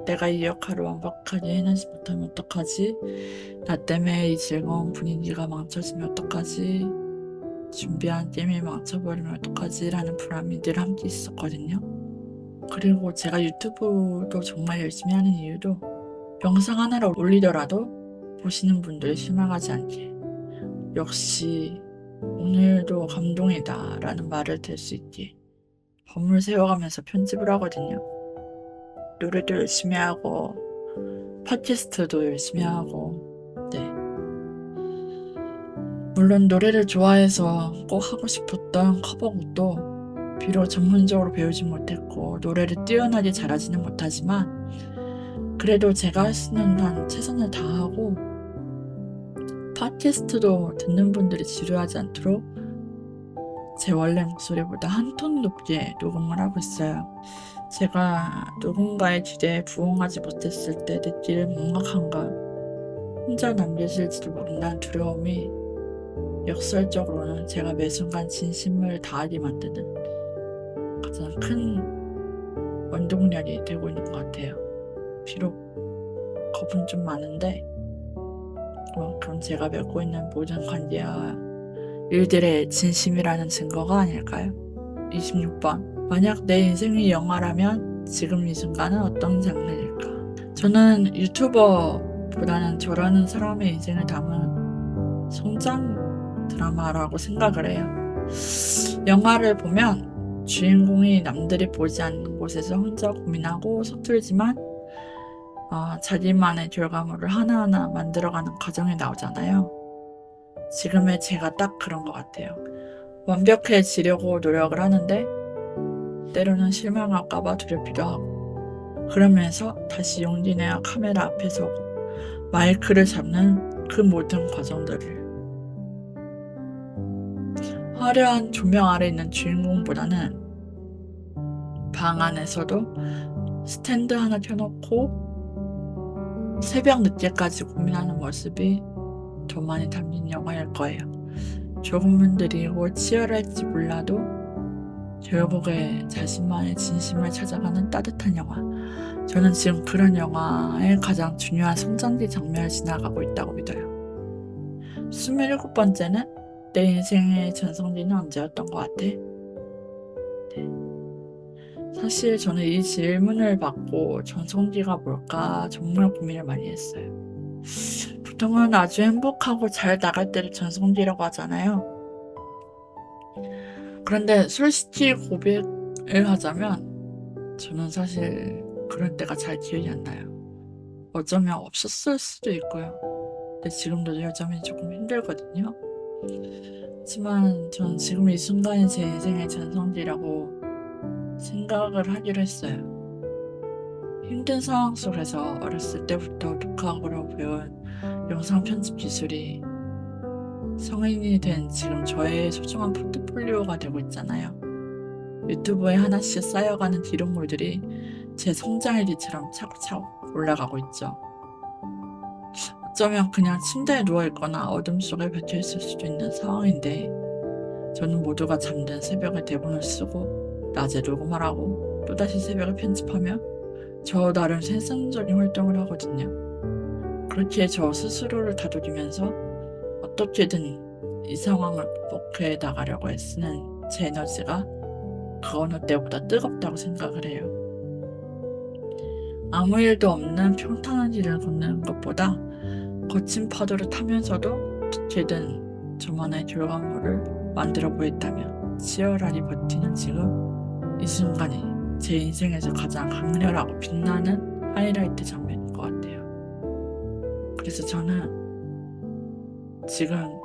A: 내가 이 역할을 완벽하게 해내지 못하면 어떡하지? 나 때문에 이 즐거운 분위기가 망쳐지면 어떡하지? 준비한 게임이 망쳐버리면 어떡하지? 라는 불안이 늘 함께 있었거든요. 그리고 제가 유튜브도 정말 열심히 하는 이유도 영상 하나를 올리더라도 보시는 분들이 실망하지 않게 역시 오늘도 감동이다 라는 말을 들 수 있게 법을 세워가면서 편집을 하거든요. 노래도 열심히 하고 팟캐스트도 열심히 하고. 네, 물론 노래를 좋아해서 꼭 하고 싶었던 커버곡도 비록 전문적으로 배우지 못했고 노래를 뛰어나게 잘하지는 못하지만 그래도 제가 할 수 있는 한 최선을 다하고 팟캐스트도 듣는 분들이 지루하지 않도록 제 원래 목소리보다 한 톤 높게 녹음을 하고 있어요. 제가 누군가의 기대에 부응하지 못했을 때 느낄 막막한 감, 혼자 남겨질지도 모른다는 두려움이 역설적으로는 제가 매 순간 진심을 다하게 만드는 가장 큰 원동력이 되고 있는 것 같아요. 비록 겁은 좀 많은데 그럼 제가 맺고 있는 모든 관계와 일들의 진심이라는 증거가 아닐까요? 26번, 만약 내 인생이 영화라면 지금 이 순간은 어떤 장르일까? 저는 유튜버보다는 저라는 사람의 인생을 담은 성장 드라마라고 생각을 해요. 영화를 보면 주인공이 남들이 보지 않는 곳에서 혼자 고민하고 서툴지만 자기만의 결과물을 하나하나 만들어가는 과정이 나오잖아요. 지금의 제가 딱 그런 것 같아요. 완벽해지려고 노력을 하는데 때로는 실망할까봐 두렵기도 하고 그러면서 다시 용기 내어 카메라 앞에 서고 마이크를 잡는 그 모든 과정들을 화려한 조명 아래 있는 주인공보다는 방 안에서도 스탠드 하나 켜놓고 새벽 늦게까지 고민하는 모습이 더 많이 담긴 영화일 거예요. 조금은 느리고 치열할지 몰라도 결국에 자신만의 진심을 찾아가는 따뜻한 영화. 저는 지금 그런 영화의 가장 중요한 성장기 장면을 지나가고 있다고 믿어요. 27번째는 내 인생의 전성기는 언제였던 것 같아? 네. 사실 저는 이 질문을 받고 전성기가 뭘까 정말 고민을 많이 했어요. 보통은 아주 행복하고 잘 나갈 때를 전성기라고 하잖아요. 그런데 솔직히 고백을 하자면 저는 사실 그런 때가 잘 기억이 안 나요. 어쩌면 없었을 수도 있고요. 근데 지금도 여전히 조금 힘들거든요. 하지만 전 지금 이 순간이 제 인생의 전성기라고 생각을 하기로 했어요. 힘든 상황 속에서 어렸을 때부터 독학으로 배운 영상 편집 기술이 성인이 된 지금 저의 소중한 포트폴리오가 되고 있잖아요. 유튜브에 하나씩 쌓여가는 기록물들이 제 성장의 길처럼 차곡차곡 올라가고 있죠. 어쩌면 그냥 침대에 누워있거나 어둠 속에 갇혀있을 수도 있는 상황인데 저는 모두가 잠든 새벽에 대본을 쓰고 낮에 녹음을 하고 또다시 새벽에 편집하며 저 나름 생산적인 활동을 하거든요. 그렇게 저 스스로를 다독이면서 어떻게든 이 상황을 극복해 나가려고 애쓰는 제 에너지가 그 어느 때보다 뜨겁다고 생각을 해요. 아무 일도 없는 평탄한 길을 걷는 것보다 거친 파도를 타면서도 어떻게든 저만의 결과물을 만들어 보였다면 치열하게 버티는 지금 이 순간이 제 인생에서 가장 강렬하고 빛나는 하이라이트 장면인 것 같아요. 그래서 저는 지금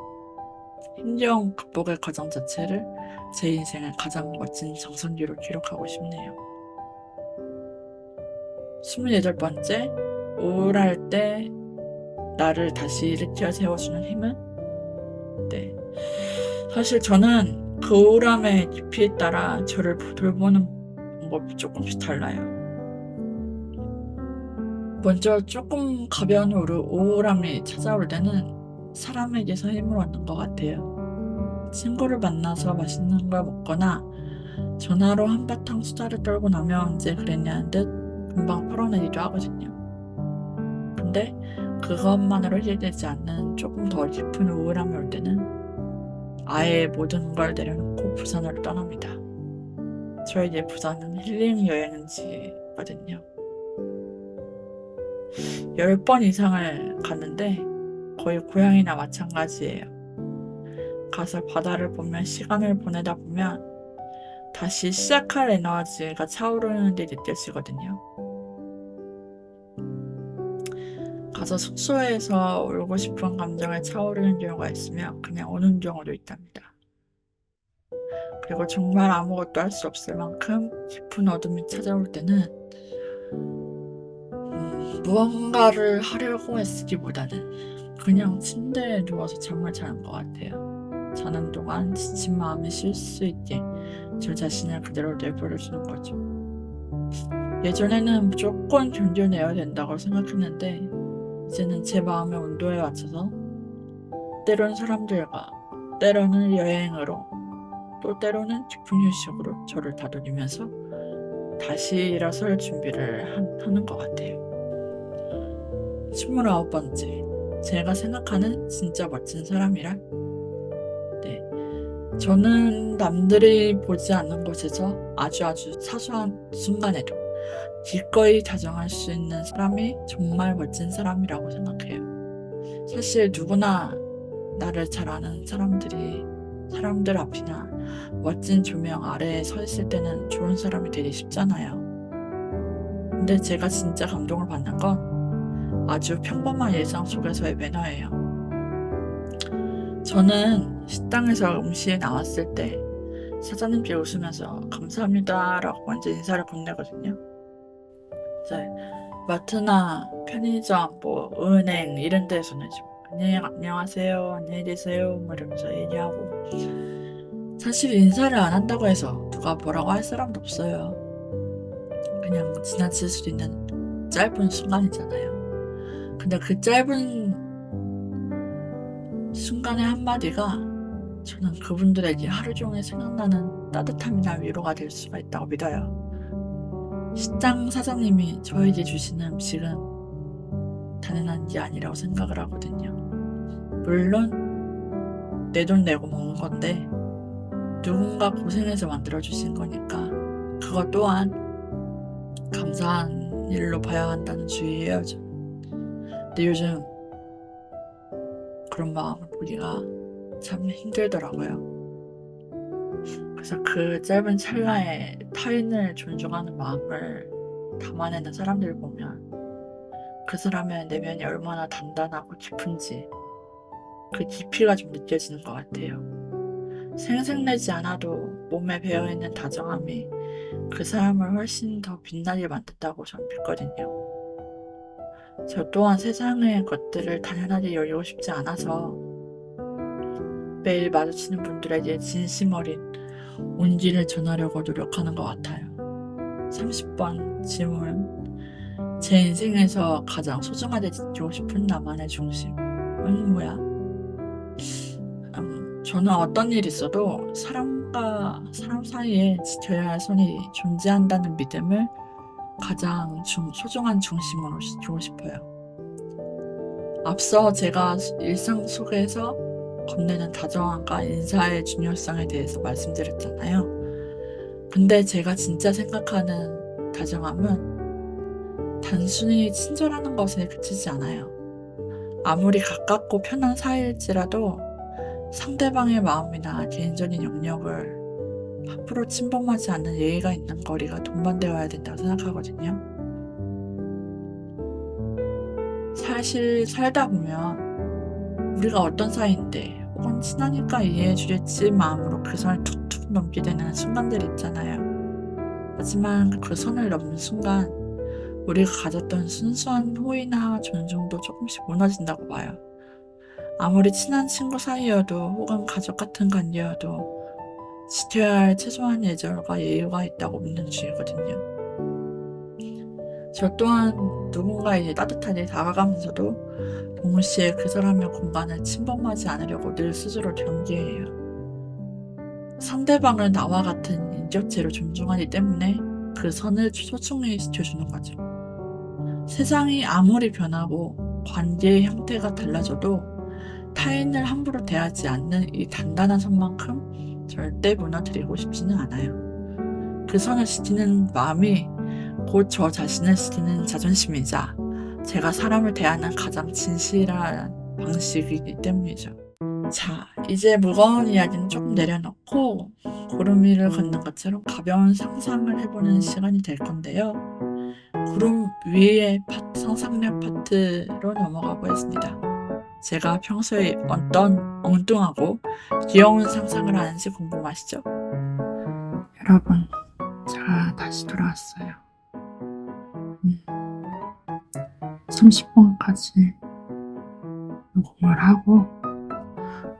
A: 힘겨운 극복의 과정 자체를 제 인생의 가장 멋진 정성기로 기록하고 싶네요. 28번째, 우울할 때 나를 다시 일으켜 세워주는 힘은? 네. 사실 저는 그 우울함의 깊이에 따라 저를 돌보는 방법이 조금씩 달라요. 먼저 조금 가벼운 우울함이 찾아올 때는 사람에게서 힘을 얻는 것 같아요. 친구를 만나서 맛있는 걸 먹거나 전화로 한바탕 수다를 떨고 나면 언제 그랬냐는 듯 금방 풀어내기도 하거든요. 근데 그것만으로 해결되지 않는 조금 더 깊은 우울함이 올 때는 아예 모든 걸 내려놓고 부산으로 떠납니다. 저에게 부산은 힐링 여행지거든요. 10번 이상을 갔는데 거의 고향이나 마찬가지예요. 가서 바다를 보며 시간을 보내다 보면 다시 시작할 에너지가 차오르는 게 느껴지거든요. 가서 숙소에서 울고 싶은 감정을 차오르는 경우가 있으면 그냥 오는 경우도 있답니다. 그리고 정말 아무것도 할 수 없을 만큼 깊은 어둠이 찾아올 때는 무언가를 하려고 애쓰기보다는 그냥 침대에 누워서 잠을 자는 것 같아요. 자는 동안 지친 마음이 쉴 수 있게 저 자신을 그대로 내버려주는 거죠. 예전에는 무조건 견뎌내야 된다고 생각했는데 이제는 제 마음의 온도에 맞춰서 때론 사람들과 때로는 여행으로 또 때로는 깊은 휴식으로 저를 다독이면서 다시 일어설 준비를 하는 것 같아요. 29번째, 제가 생각하는 진짜 멋진 사람이란? 네, 저는 남들이 보지 않는 곳에서 아주 사소한 순간에도 기꺼이 다정할 수 있는 사람이 정말 멋진 사람이라고 생각해요. 사실 누구나 나를 잘 아는 사람들 앞이나 멋진 조명 아래에 서 있을 때는 좋은 사람이 되기 쉽잖아요. 근데 제가 진짜 감동을 받는 건 아주 평범한 일상 속에서의 매너예요. 저는 식당에서 음식이 나왔을 때 사장님께 웃으면서 감사합니다 라고 먼저 인사를 건네거든요. 이제 마트나 편의점, 은행 이런 데에서는 안녕하세요, 안녕히 계세요 이러면서 얘기하고 사실 인사를 안 한다고 해서 누가 뭐라고 할 사람도 없어요. 그냥 지나칠 수도 있는 짧은 순간이잖아요. 근데 그 짧은 순간의 한마디가 저는 그분들에게 하루 종일 생각나는 따뜻함이나 위로가 될 수가 있다고 믿어요. 식당 사장님이 저에게 주시는 음식은 당연한 게 아니라고 생각을 하거든요. 물론 내 돈 내고 먹는 건데 누군가 고생해서 만들어주신 거니까 그것 또한 감사한 일로 봐야 한다는 주의예요. 근데 요즘 그런 마음을 보기가 참 힘들더라고요. 그래서 그 짧은 찰나에 타인을 존중하는 마음을 담아내는 사람들 보면 그 사람의 내면이 얼마나 단단하고 깊은지 그 깊이가 좀 느껴지는 것 같아요. 생색내지 않아도 몸에 배어있는 다정함이 그 사람을 훨씬 더 빛나게 만든다고 저는 믿거든요. 저 또한 세상의 것들을 당연하게 여기고 싶지 않아서 매일 마주치는 분들에게 진심 어린 온기를 전하려고 노력하는 것 같아요. 30번 질문. 제 인생에서 가장 소중하게 지키고 싶은 나만의 중심은 뭐야? 저는 어떤 일이 있어도 사람과 사람 사이에 지켜야 할 선이 존재한다는 믿음을 가장 소중한 중심으로 지키고 싶어요. 앞서 제가 일상 속에서 건네는 다정함과 인사의 중요성에 대해서 말씀드렸잖아요. 근데 제가 진짜 생각하는 다정함은 단순히 친절하는 것에 그치지 않아요. 아무리 가깝고 편한 사이일지라도 상대방의 마음이나 개인적인 영역을 함부로 침범하지 않는 예의가 있는 거리가 동반되어야 된다고 생각하거든요. 사실 살다 보면 우리가 어떤 사이인데 혹은 친하니까 이해해 주겠지 마음으로 그 선을 툭툭 넘게 되는 순간들이 있잖아요. 하지만 그 선을 넘는 순간 우리가 가졌던 순수한 호의나 존중도 조금씩 무너진다고 봐요. 아무리 친한 친구 사이여도 혹은 가족 같은 관계여도 지켜야 할 최소한 예절과 예의가 있다고 믿는 주의거든요. 저 또한 누군가에게 따뜻하게 다가가면서도 동시에 그 사람의 공간을 침범하지 않으려고 늘 스스로 경계해요. 상대방을 나와 같은 인격체로 존중하기 때문에 그 선을 소중히 지켜주는 거죠. 세상이 아무리 변하고 관계의 형태가 달라져도 타인을 함부로 대하지 않는 이 단단한 선만큼 절대 무너뜨리고 싶지는 않아요. 그 선을 지키는 마음이 곧 저 자신을 지키는 자존심이자 제가 사람을 대하는 가장 진실한 방식이기 때문이죠. 자, 이제 무거운 이야기는 조금 내려놓고 구름 위를 걷는 것처럼 가벼운 상상을 해보는 시간이 될 건데요. 구름 위의 상상력 파트로 넘어가 보겠습니다. 제가 평소에 어떤 엉뚱하고 귀여운 상상을 하는지 궁금하시죠? 여러분, 제가 다시 돌아왔어요. 30분까지 녹음을 하고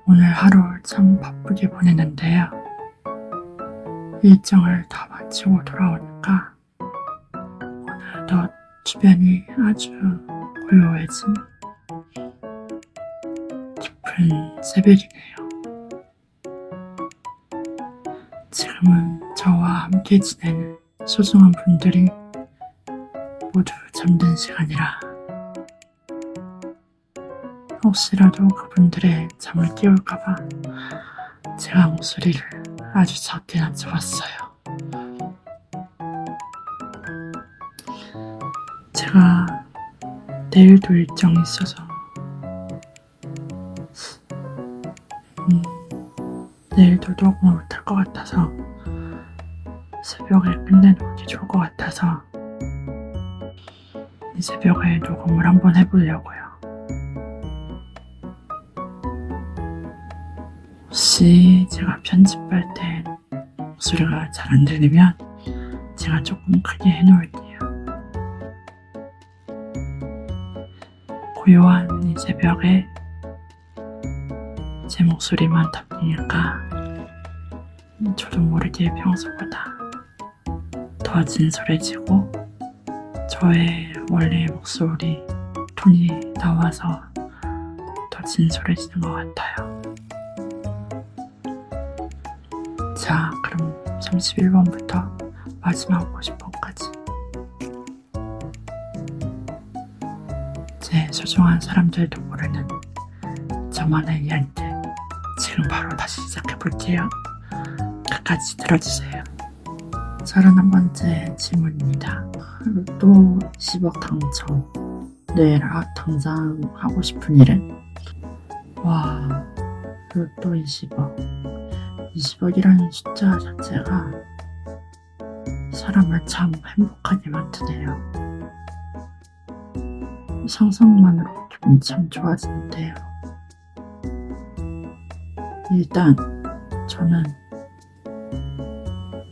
A: 오늘 하루를 참 바쁘게 보내는데요. 일정을 다 마치고 돌아오니까 오늘도 주변이 아주 고요해진 깊은 새벽이네요. 지금은 저와 함께 지내는 소중한 분들이 모두 잠든 시간이라 혹시라도 그분들의 잠을 깨울까봐 제가 목소리를 아주 작게 낮춰봤어요. 제가 내일도 일정이 있어서 내일도 녹음을 못할 것 같아서 새벽에 끝내는 게 좋을 것 같아서 이 새벽에 녹음을 한번 해보려고요. 혹시 제가 편집할 때 목소리가 잘 안 들리면 제가 조금 크게 해놓을게요. 고요한 이 새벽에 제 목소리만 담기니까 저도 모르게 평소보다 더 더 진솔해지고 저의 원래의 목소리 톤이 나와서 더 진솔해지는 것 같아요. 자, 그럼 31번부터 마지막 50번까지 제 소중한 사람들도 모르는 저만의 이야기들 지금 바로 다시 시작해볼게요. 끝까지 들어주세요. 31번째 질문입니다. 로또 10억 당첨. 내일 당장 하고 싶은 일은? 와, 로또 20억. 20억이라는 숫자 자체가 사람을 참 행복하게 만드네요. 상상만으로 기분이 참 좋아지는데요. 일단 저는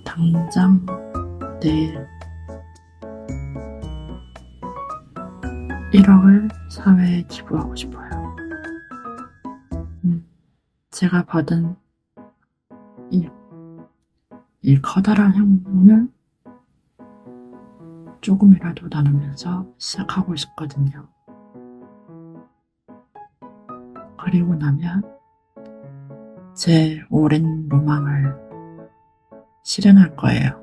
A: 당장 내일 1억을 사회에 기부하고 싶어요. 제가 받은 이 커다란 행운을 조금이라도 나누면서 시작하고 싶거든요. 그리고 나면 제 오랜 로망을 실현할 거예요.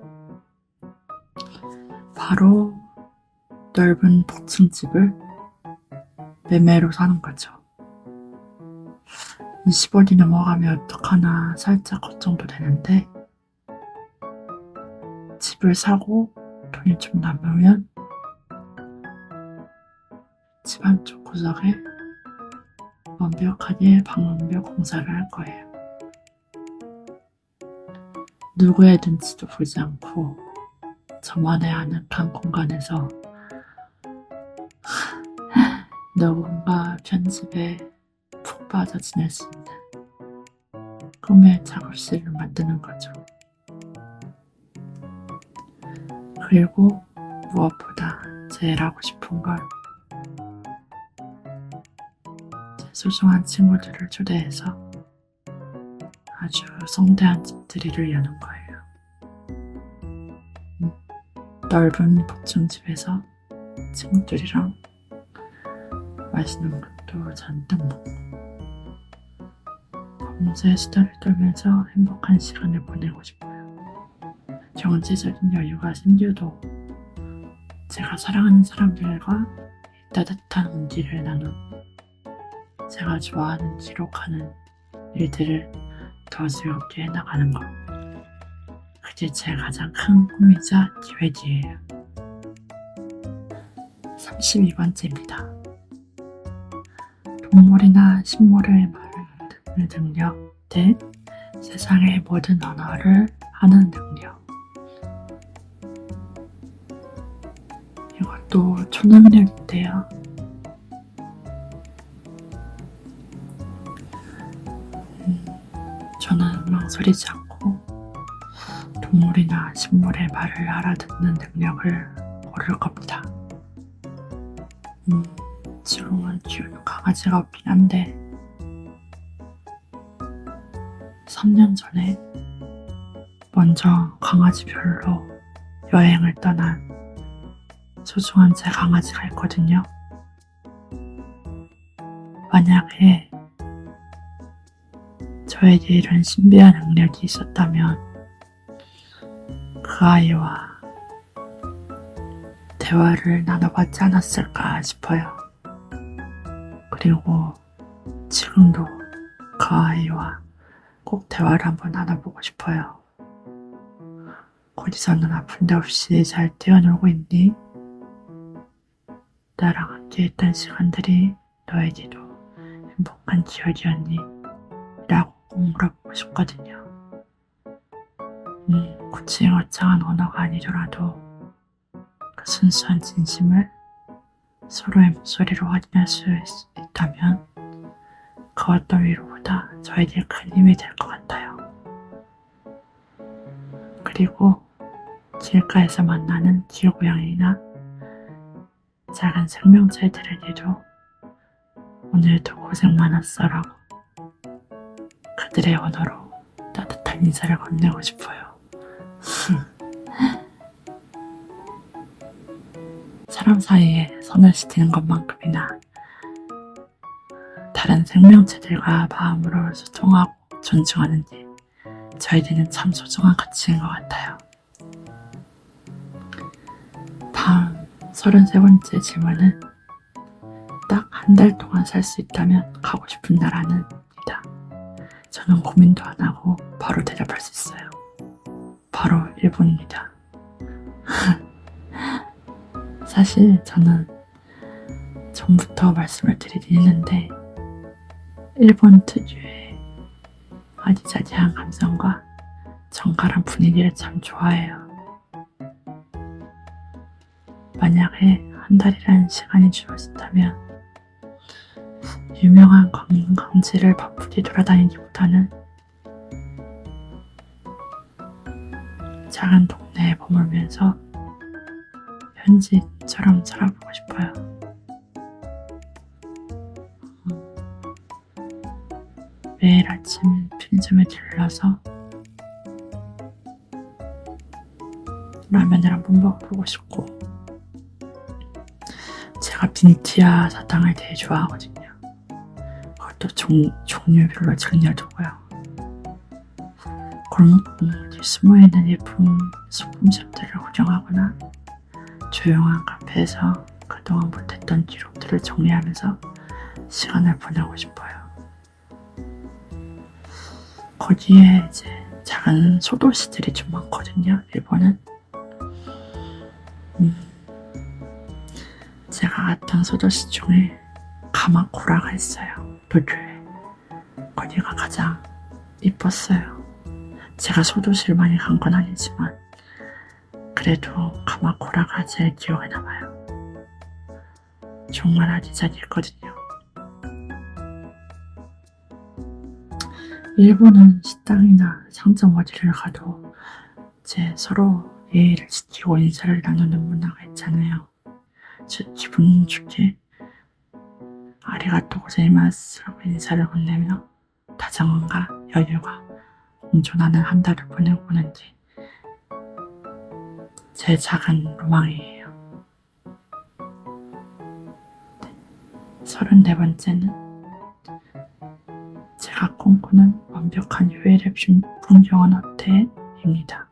A: 바로 넓은 복층집을 매매로 사는 거죠. 20억이 넘어가면 어떡하나 살짝 걱정도 되는데 집을 사고 돈이 좀 남으면 집 한쪽 구석에 완벽하게 방음벽 공사를 할 거예요. 누구의 눈치도 보지 않고 저만의 아늑한 공간에서 녹음과 편집에 푹 빠져 지낼 수 있는 꿈의 작업실을 만드는 거죠. 그리고 무엇보다 제일 하고 싶은 건 제 소중한 친구들을 초대해서 아주 성대한 집들이를 여는 거예요. 넓은 복층집에서 친구들이랑 맛있는 것도 잔뜩 먹고 밤새 수다를 떨면서 행복한 시간을 보내고 싶어요. 경제적인 여유가 생겨도 제가 사랑하는 사람들과 따뜻한 온기를 나누고 제가 좋아하는 기록하는 일들을 더 즐겁게 해나가는 것. 그게 제 가장 큰 꿈이자 계획이에요. 32번째입니다. 동물이나 식물의 말을 듣는 능력 대 세상의 모든 언어를 하는 능력. 이것도 초능력인데요. 저는 망설이지 않고 동물이나 식물의 말을 알아듣는 능력을 고를 겁니다. 지금은 키우는 강아지가 없긴 한데 3년 전에 먼저 강아지별로 여행을 떠난 소중한 제 강아지가 있거든요. 만약에 저에게 이런 신비한 능력이 있었다면 그 아이와 대화를 나눠봤지 않았을까 싶어요. 그리고 지금도 그 아이와 꼭 대화를 한번 나눠보고 싶어요. 어디서는 아픈 데 없이 잘 뛰어놀고 있니? 나랑 함께 했던 시간들이 너에게도 행복한 기억이었니? 라고 꼭 물어보고 싶거든요. 굳이 거창한 언어가 아니더라도 그 순수한 진심을 서로의 목소리로 확인할 수 있다면 그 어떤 위로보다 저에게 큰 힘이 될 것 같아요. 그리고 길가에서 만나는 길고양이나 작은 생명체들에게도 오늘도 고생 많았어 라고 그들의 언어로 따뜻한 인사를 건네고 싶어요. 사람 사이에 소멸시키는 것만큼이나 다른 생명체들과 마음으로 소통하고 존중하는 게 저에게는 참 소중한 가치인 것 같아요. 다음 33번째 질문은 딱 한 달 동안 살 수 있다면 가고 싶은 나라는 이다. 저는 고민도 안 하고 바로 대답할 수 있어요. 바로 일본입니다. 사실 저는 전부터 말씀을 드리긴 했는데 일본 특유의 아기자기한 감성과 정갈한 분위기를 참 좋아해요. 만약에 한 달이라는 시간이 주어진다면 유명한 관광지를 바쁘게 돌아다니기보다는 작은 동네에 머물면서 현지처럼 살아보고 싶어요. 매일 아침 편의점에 들러서 라면을 한번 먹어보고 싶고, 제가 빈티아 사탕을 되게 좋아하거든요. 그것도 종류별로 정렬두고요. 골목골목에 숨어있는 예쁜 소품샵들을 구경하거나 조용한 카페에서 그동안 못했던 기록들을 정리하면서 시간을 보내고 싶어요. 거기에 이제 작은 소도시들이 좀 많거든요. 일본은. 제가 갔던 소도시 중에 가마쿠라가 있어요. 도쿄에. 거기가 가장 이뻤어요. 제가 소도시를 많이 간 건 아니지만 그래도 가마쿠라가 제일 기억에 남아요. 정말 아기자기했거든요. 일본은 식당이나 상점 어디를 가도 이제 서로 예의를 지키고 인사를 나누는 문화가 있잖아요. 기분 좋게 아리가또 고자이마스라고 인사를 건네며 다정함과 여유가 공존하는 한 달을 보내고 오는지 제 작은 로망이에요. 34번째는 제가 꿈꾸는 완벽한 휴일의 풍경은 어때?입니다.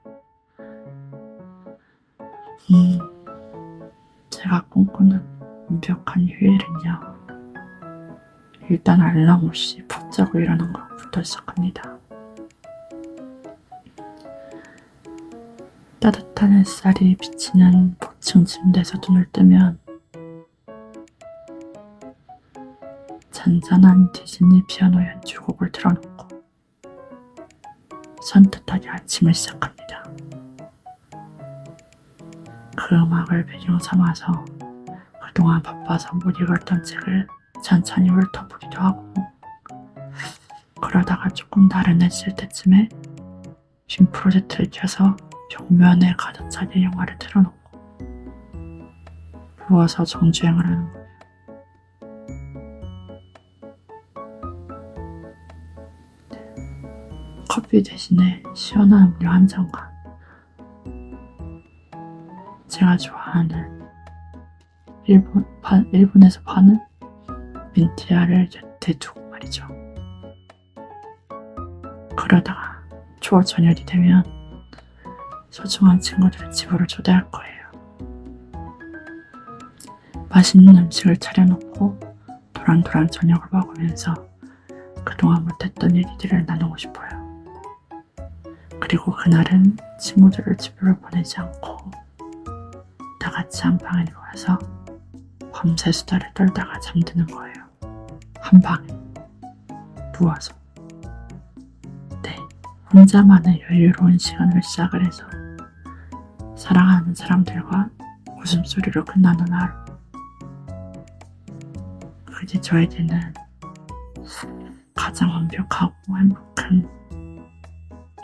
A: 제가 꿈꾸는 완벽한 휴일은요, 일단 알람 없이 푹 자고 일어나는 것부터 시작합니다. 따뜻한 햇살이 비치는 복층 침대에서 눈을 뜨면 잔잔한 디즈니 피아노 연주곡을 틀어놓고 산뜻하게 아침을 시작합니다. 그 음악을 배경 삼아서 그동안 바빠서 못 읽었던 책을 찬찬히 훑어보기도 하고, 그러다가 조금 나른해질 때쯤에 빔 프로젝트를 켜서 벽면에 가득 차게 영화를 틀어놓고 누워서 정주행을 하는 거예요. 커피 대신에 시원한 음료 한 잔과 제가 좋아하는 일본에서 파는 빈티아를 곁에 두고 말이죠. 그러다가 초어 저녁이 되면 소중한 친구들을 집으로 초대할 거예요. 맛있는 음식을 차려놓고 도란도란 저녁을 먹으면서 그동안 못했던 얘기들을 나누고 싶어요. 그리고 그날은 친구들을 집으로 보내지 않고 다 같이 한 방에 누워서 밤새 수다를 떨다가 잠드는 거예요. 한 방에 누워서. 네, 혼자만의 여유로운 시간을 시작을 해서 사랑하는 사람들과 웃음소리로 끝나는 하루. 그게 저에게는 가장 완벽하고 행복한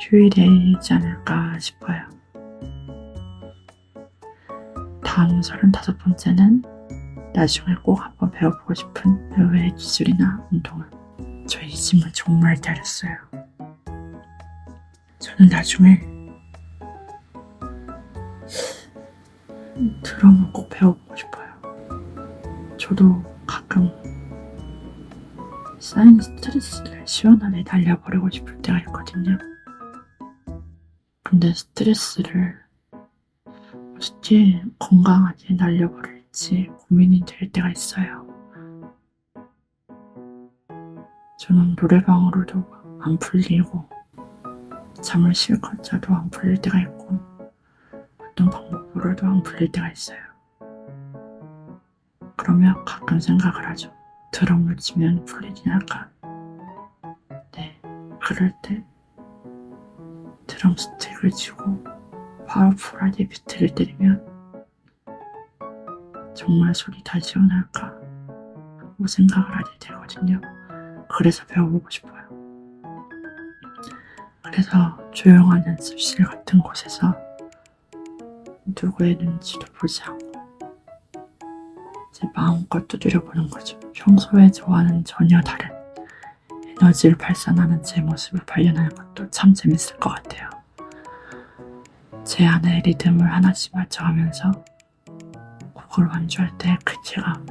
A: 휴일이지 않을까 싶어요. 다음 35번째는 나중에 꼭 한번 배워보고 싶은 의외의 기술이나 운동을. 저 이 질문 정말 잘했어요. 저는 나중에 드럼을 꼭 배워보고 싶어요. 저도 가끔 쌓인 스트레스를 시원하게 날려버리고 싶을 때가 있거든요. 근데 스트레스를 어떻게 건강하게 날려버릴지 고민이 될 때가 있어요. 저는 노래방으로도 안 풀리고 잠을 실컷 자도 안 풀릴 때가 있고 어떤 방법으로도 안 풀릴 때가 있어요. 그러면 가끔 생각을 하죠. 드럼을 치면 풀리긴 할까? 네, 그럴 때 드럼 스틱을 쥐고 파워풀하게 비트를 때리면 정말 소리 다 시원할까 하고 생각을 하게 되거든요. 그래서 배워보고 싶어요. 그래서 조용한 연습실 같은 곳에서 누구의 눈치도 보지 않고 제 마음껏 두드려보는 거죠. 평소에 저와는 전혀 다른 에너지를 발산하는 제 모습을 발견하는 것도 참 재밌을 것 같아요. 제 안에 리듬을 하나씩 맞춰가면서 곡을 완주할 때 그 제가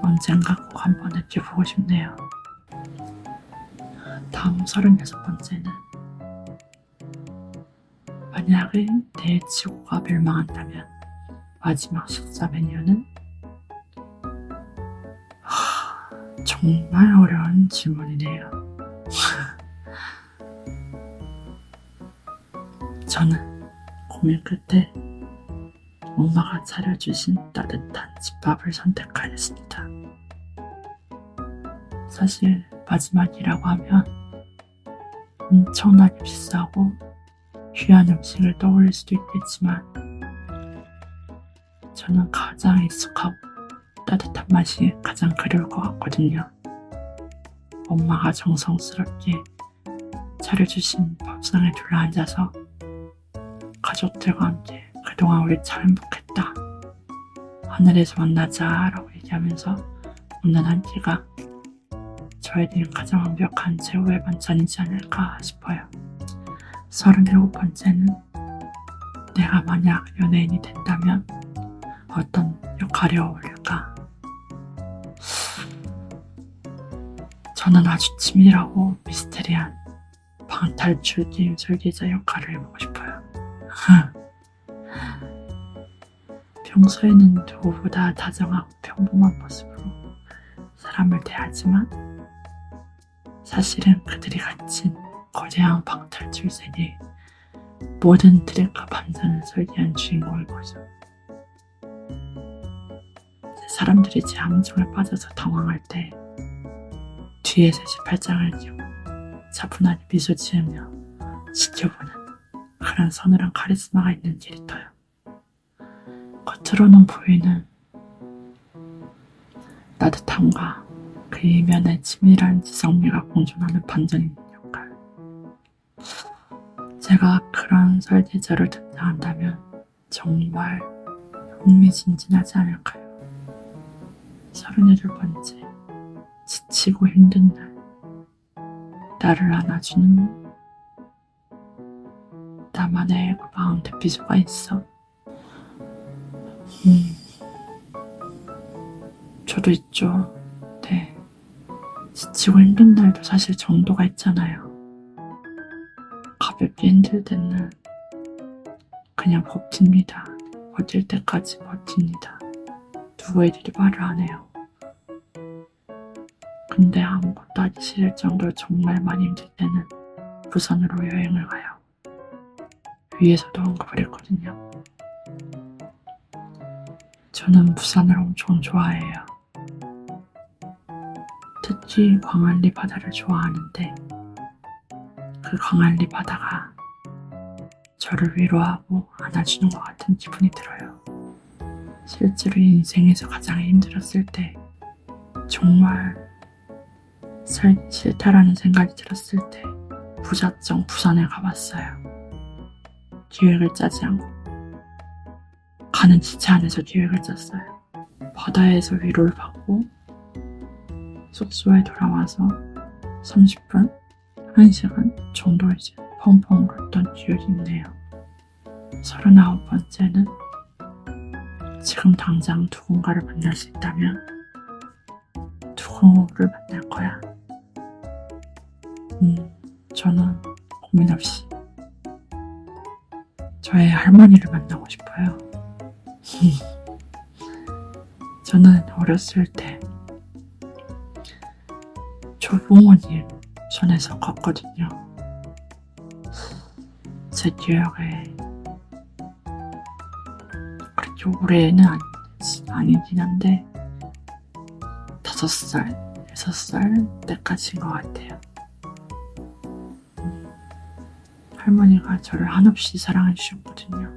A: 언젠가 꼭 한번 느껴보고 싶네요. 다음 36번째는 만약에 내 지구가 멸망한다면 마지막 식사 메뉴는? 정말 어려운 질문이네요. 저는 고민 끝에 엄마가 차려주신 따뜻한 집밥을 선택하였습니다. 사실 마지막이라고 하면 엄청나게 비싸고 귀한 음식을 떠올릴 수도 있겠지만 저는 가장 익숙하고 따뜻한 맛이 가장 그리울 것 같거든요. 엄마가 정성스럽게 차려주신 밥상에 둘러앉아서 가족들과 함께 그동안 우리 참 행복했다. 하늘에서 만나자 라고 얘기하면서 먹는 한 끼가 저에겐 가장 완벽한 최후의 반찬이지 않을까 싶어요. 37번째는 내가 만약 연예인이 된다면 어떤 역할이 어울릴까? 저는 아주 치밀하고 미스테리한 방탈출 게임 설계자 역할을 해보고 싶어요. 평소에는 누구보다 다정하고 평범한 모습으로 사람을 대하지만 사실은 그들이 갇힌 거대한 방탈출 세계에 모든 트랙과 반전을 설계한 주인공을 보죠. 사람들이 제 함정에 빠져서 당황할 때 뒤에서 팔짱을 끼고 차분하게 미소 지으며 지켜보는 그런 서늘한 카리스마가 있는 캐릭터요. 겉으로는 보이는 따뜻함과 그 이면에 치밀한 지성미가 공존하는 반전 있는 역할. 제가 그런 설계자로 등장한다면 정말 흥미진진하지 않을까요? 38번째, 지치고 힘든 날 나를 안아주는 나만의 그 마음 대피소가 있어. 저도 있죠. 네, 지치고 힘든 날도 사실 정도가 있잖아요. 가볍게 힘들 때는 그냥 버팁니다. 버틸 때까지 버팁니다. 누구에게 말을 안 해요. 근데 아무것도 하기 싫을 정도로 정말 많이 힘들 때는 부산으로 여행을 가요. 위에서도 언급을 했거든요. 저는 부산을 엄청 좋아해요. 특히 광안리 바다를 좋아하는데 그 광안리 바다가 저를 위로하고 안아주는 것 같은 기분이 들어요. 실제로 인생에서 가장 힘들었을 때 정말 살기 싫다라는 생각이 들었을 때 무작정 부산에 가봤어요. 계획을 짜지 않고 가는 지체 안에서 계획을 짰어요. 바다에서 위로를 받고 숙소에 돌아와서 30분, 1시간 정도 이제 펑펑 울었던 기억이 있네요. 39번째는 지금 당장 누군가를 만날 수 있다면 누구를 만날 거야? 저는 고민 없이 저의 할머니를 만나고 싶어요. 저는 어렸을 때 조부모님 손에서 컸거든요. 제 기억에 그렇게 오래는 아니긴 한데 5살, 6살 때까지인 것 같아요. 할머니가 저를 한없이 사랑해 주셨거든요.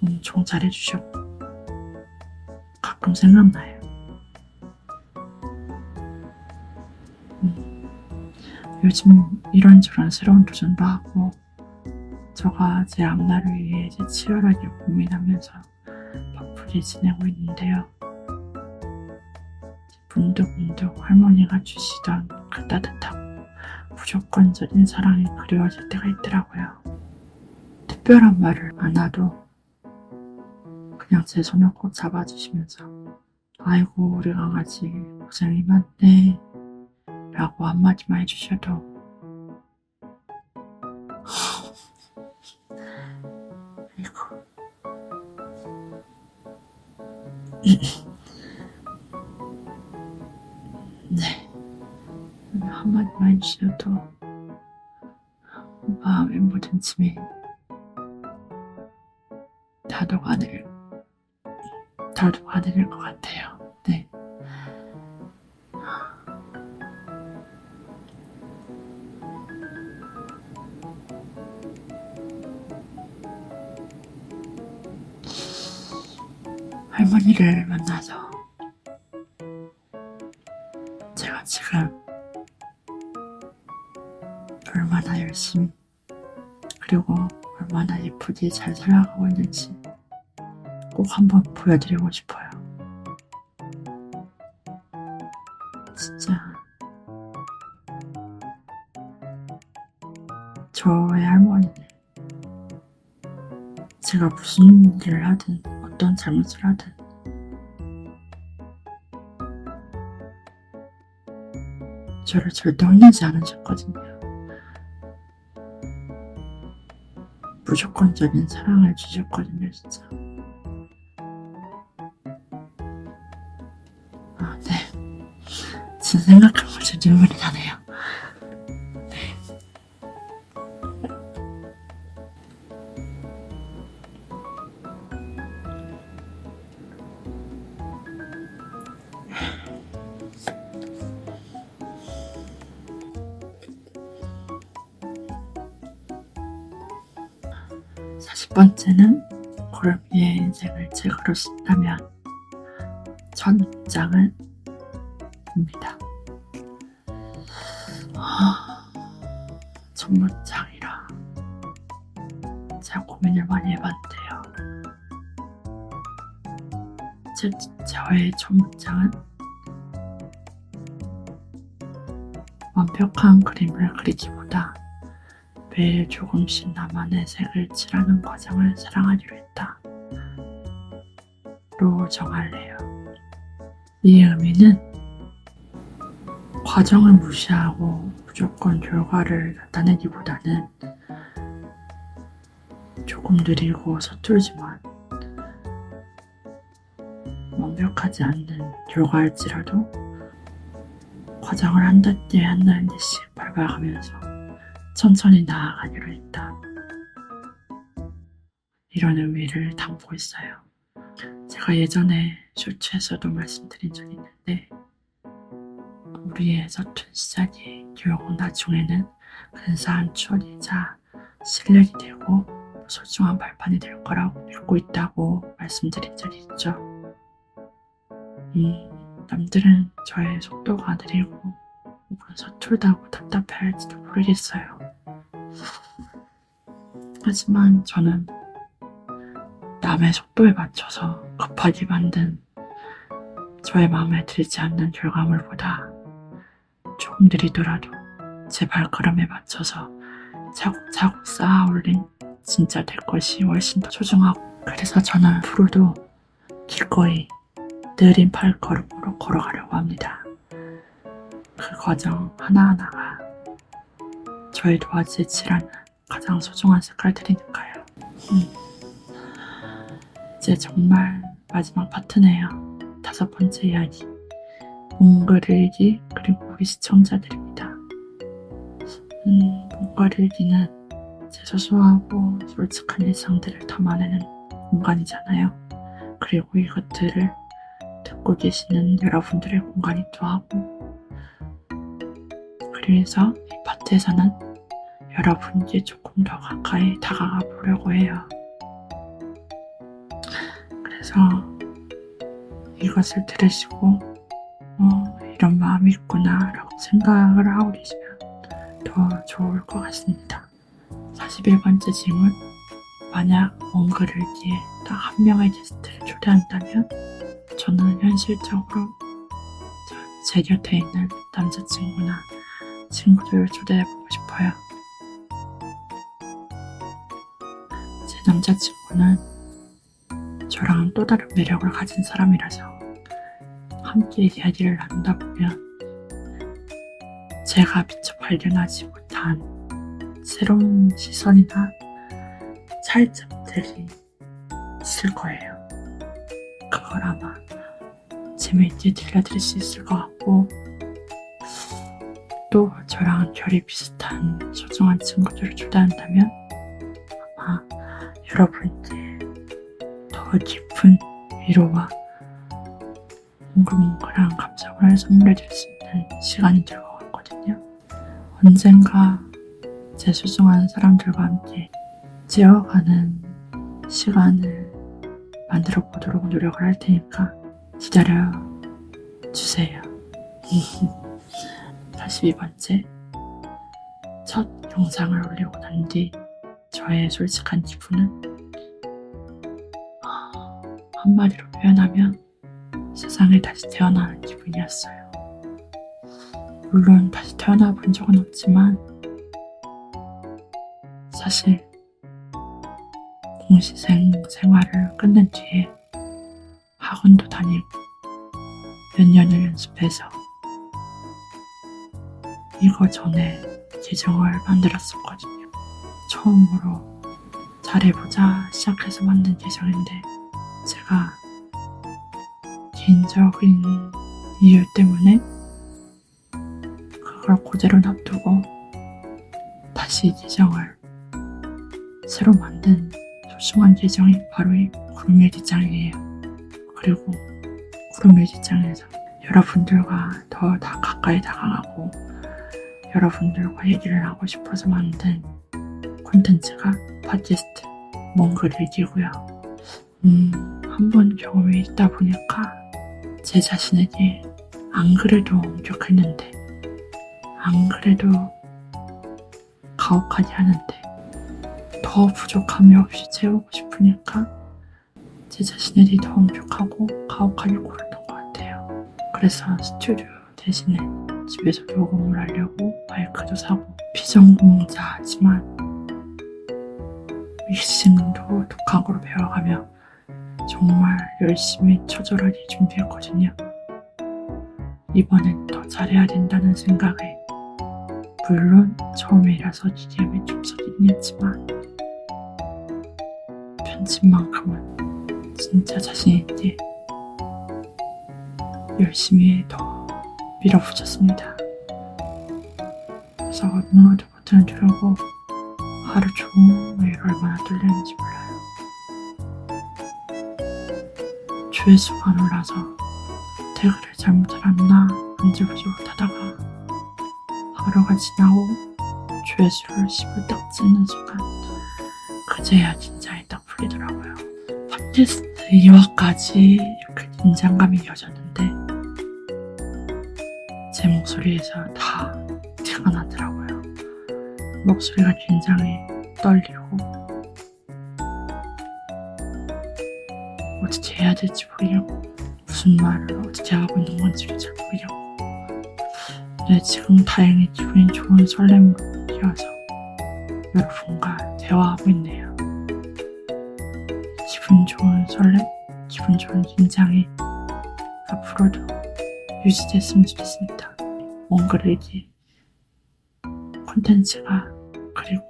A: 엄청 잘해 주셨고 가끔 생각나요. 요즘 이런저런 새로운 도전도 하고 저가 제 앞날을 위해 이제 치열하게 고민하면서 바쁘게 지내고 있는데요. 문득문득 할머니가 주시던 그 따뜻하고 무조건적인 사랑이 그리워질 때가 있더라고요. 특별한 말을 안 하도 그냥 제 손을 꼭 잡아주시면서 아이고 우리 강아지 고생이 많네 라고 한마디만 해주셔도 아이고 네 한마디만 해주셔도 마음의 모든 짐이 다 녹아내릴 것 같아요. 네. 할머니를 만나서 제가 지금 얼마나 열심히 그리고 얼마나 예쁘게 잘 살아가고 있는지 꼭 한번 보여드리고 싶어요. 진짜 저의 할머니는 제가 무슨 일을 하든 어떤 잘못을 하든 저를 절대 혼내지 않으셨거든요. 무조건적인 사랑을 주셨거든요, 진짜. 아, 네. 지금 생각하면 진짜 눈물이 나네요. 네. 사십 번째는 고르미의 인생을 책으로 쓴다면 첫 문장은 입니다. 첫 문장이라 제가 고민을 많이 해봤는데요. 저의 첫 문장은 완벽한 그림을 그리기보다 매일 조금씩 나만의 색을 칠하는 과정을 사랑하기로 했다. 로 정할래요. 이 의미는 과정을 무시하고 무조건 결과를 나타내기보다는 조금 느리고 서툴지만 완벽하지 않는 결과일지라도 과정을 한 단계 한 단계씩 밟아가면서 천천히 나아가기로 했다. 이런 의미를 담고 있어요. 제가 예전에 쇼츠에서도 말씀드린 적이 있는데 우리의 서툰 시작이 결국 나중에는 근사한 추억이자 실력이 되고 소중한 발판이 될 거라고 믿고 있다고 말씀드린 적이 있죠. 남들은 저의 속도가 느리고 혹은 서툴다고 답답해할지도 모르겠어요. 하지만 저는 남의 속도에 맞춰서 급하게 만든 저의 마음에 들지 않는 결과물보다 조금 느리더라도 제 발걸음에 맞춰서 차곡차곡 쌓아 올린 진짜 될 것이 훨씬 더 소중하고 그래서 저는 앞으로도 기꺼이 느린 발걸음으로 걸어가려고 합니다. 그 과정 하나하나가 저의 도화지에 칠하는 가장 소중한 색깔들이니까요. 이제 정말 마지막 파트네요. 5번째 이야기. 몽글일기 그리고 우리 시청자들입니다. 몽글일기는 제 소소하고 솔직한 일상들을 담아내는 공간이잖아요. 그리고 이것들을 듣고 계시는 여러분들의 공간이기도 하고, 그래서 이 파트에서는 여러분께 조금 더 가까이 다가가 보려고 해요. 그래서 이것을 들으시고 이런 마음이 있구나 라고 생각을 하고 계시면 더 좋을 것 같습니다. 41번째 질문. 만약 몽글일기에 딱 한 명의 게스트를 초대한다면 저는 현실적으로 제 곁에 있는 남자친구나 친구들을 초대해보고 싶어요. 제 남자친구는 저랑 또 다른 매력을 가진 사람이라서 함께 이야기를 나누다 보면 제가 미처 발견하지 못한 새로운 시선이나 차이점들이 있을 거예요. 그걸 아마 재미있게 들려드릴 수 있을 것 같고, 또 저랑 결이 비슷한 소중한 친구들을 초대한다면 아마 여러분께 더 깊은 위로와 몽글몽글한 감정을 선물해줄 수 있는 시간이 될 것 같거든요. 언젠가 제 소중한 사람들과 함께 지어가는 시간을 만들어 보도록 노력을 할 테니까 기다려 주세요. 42번째. 첫 영상을 올리고 난 뒤 저의 솔직한 기분은 한마디로 표현하면 세상에 다시 태어나는 기분이었어요. 물론 다시 태어나 본 적은 없지만 사실 공시생 생활을 끝낸 뒤에 학원도 다니고 몇 년을 연습해서 이거 전에 계정을 만들었었거든요. 처음으로 잘해보자 시작해서 만든 계정인데 제가 개인적인 이유 때문에 그걸 그대로 놔두고 다시 계정을 새로 만든 소중한 계정이 바로 이 구름일기장이에요. 그리고 구름일기장에서 여러분들과 더 가까이 다가가고 여러분들과 얘기를 하고 싶어서 만든 콘텐츠가 팟캐스트 몽글일기고요. 한번 경험이 있다 보니까 제 자신에게 안 그래도 엄격했는데 안 그래도 가혹하지 않은데 더 부족함이 없이 채우고 싶으니까 제 자신에게 더 엄격하고 가혹하게 굴었던 것 같아요. 그래서 스튜디오 대신에 집에서 녹음을 하려고 마이크도 사고 비전공자지만 믹싱도 독학으로 배워가며 정말 열심히 처절하게 준비했거든요. 이번엔 더 잘해야 된다는 생각에 물론 처음이라서 DM이 좀 서긴 했지만 편집만큼은 진짜 자신있게 열심히 더 밀어붙였습니다. 그래서 업로드 버튼을 누르고 하루 종일 얼마나 떨리는지 몰라요. 조회수가 놀라서 태그를 잘못 달았나 만져보지 못하다가 하루가 지나고 조회수를 10을 딱 찍는 순간 그제야 긴장이 딱 풀리더라고요. 팟캐스트 2화까지 이렇게 긴장감이 이어졌는데 제 목소리에서 다 티가 나더라고요. 목소리가 굉장히 떨리고 어떻게 해야 될지 모르겠고 무슨 말을 어떻게 하고 있는 건지를 잘 모르겠고 네, 지금 다행히 기분이 좋은 설렘으로 이어서 여러분과 대화하고 있네요.
B: 기분 좋은 설렘, 기분 좋은 긴장이 앞으로도 유지됐으면 좋겠습니다. 몽글일기 콘텐츠가 그리고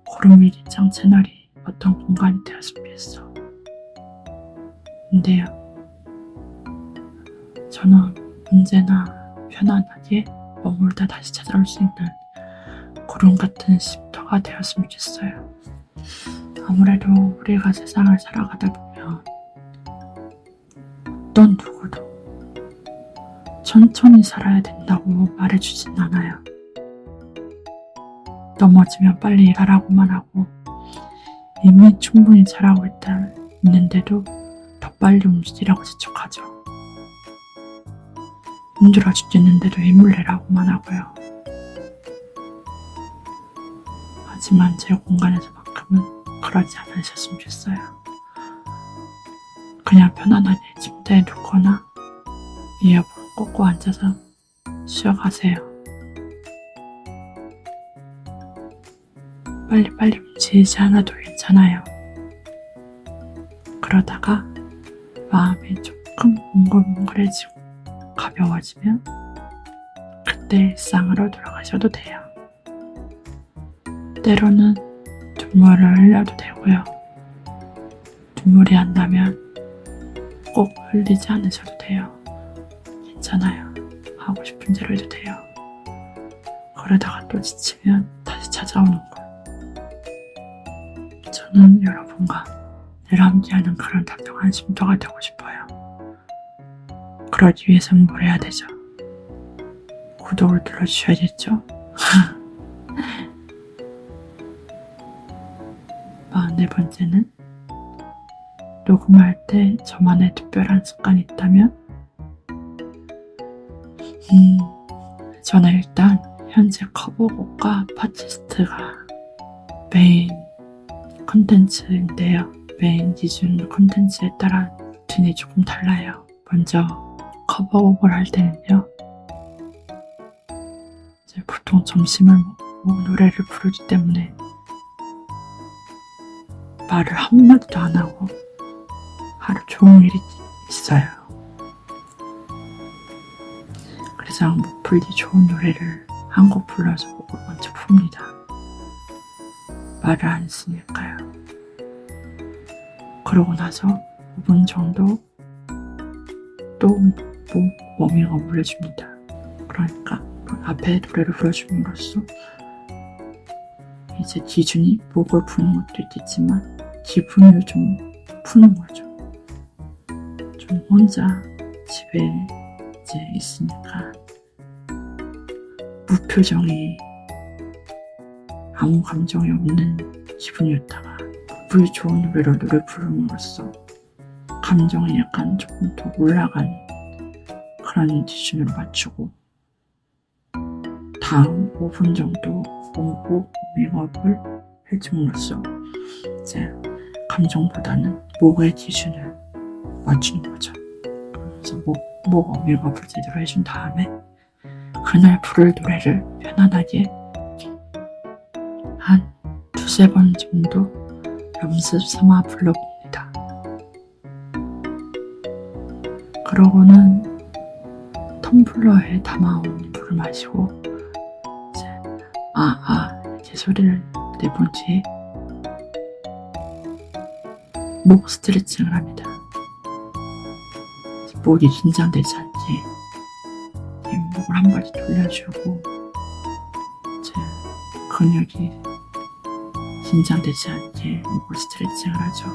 B: 고름일기장 채널이 어떤 공간이 되었으면 좋겠어. 근데요, 저는 언제나 편안하게 머물다 다시 찾아올 수 있는 구름 같은 쉼터가 되었으면 좋겠어요. 아무래도 우리가 세상을 살아가다 보면 어떤 누구도 천천히 살아야 된다고 말해주진 않아요. 넘어지면 빨리 일하라고만 하고 이미 충분히 잘하고 있는데도 더 빨리 움직이라고 재촉하죠. 힘들어 죽겠는데도 힘을 내라고만 하고요. 하지만 제 공간에서만큼은 그러지 않으셨으면 좋겠어요. 그냥 편안하게 침대에 눕거나 이어폰 꽂고 앉아서 쉬어가세요. 빨리빨리 움직이지 않아도 괜찮아요. 그러다가 마음이 조금 몽글몽글해지고 가벼워지면 그때 일상으로 돌아가셔도 돼요. 때로는 눈물을 흘려도 되고요. 눈물이 안 나면 꼭 흘리지 않으셔도 돼요. 괜찮아요. 하고 싶은 대로 해도 돼요. 그러다가 또 지치면 다시 찾아오는 거. 저는 여러분과 늘 함께하는 그런 단단한 쉼터가 되고 싶어요. 그러기 위해서는 뭘 해야 되죠? 구독을 눌러주셔야겠죠? 44번째는 녹음할 때 저만의 특별한 습관이 있다면 저는 일단 현재 커버곡과 팟캐스트가 메인 콘텐츠인데요. 메인 기준 콘텐츠에 따라 루틴이 조금 달라요. 먼저 커버곡을 할 때는요, 이제 보통 점심을 먹고 노래를 부르기 때문에 말을 한마디도 안 하고 하루 종일 있어요. 그래서 목 풀기 좋은 노래를 한 곡 불러서 목을 먼저 풉니다. 말을 안 쓰니까요. 그러고 나서 5분 정도 또 목 워밍업을 해줍니다. 그러니까 앞에 노래를 불러줌으로써 이제 기준이 목을 푸는 것도 있겠지만 기분을 좀 푸는 거죠. 좀 혼자 집에 이제 있으니까 무표정이 아무 감정이 없는 기분이었다가 물 좋은 노래로 노래 부름으로써 감정이 약간 조금 더 올라간 그런 기준으로 맞추고 다음 5분 정도 목 워밍업을 해줌으로써 이제 감정보다는 목의 기준을 맞추는 거죠. 그래서 목 워밍업을 제대로 해준 다음에 그날 부를 노래를 편안하게 한 2-3번 정도 연습 삼아 불러봅니다. 그러고는 텀블러에 담아온 물을 마시고 이제 이렇게 소리를 내본 뒤에 목 스트레칭을 합니다. 목이 긴장되지 않게 목을 한 바퀴 돌려주고 이제 근육이 긴장되지 않게 목을 스트레칭을 하죠.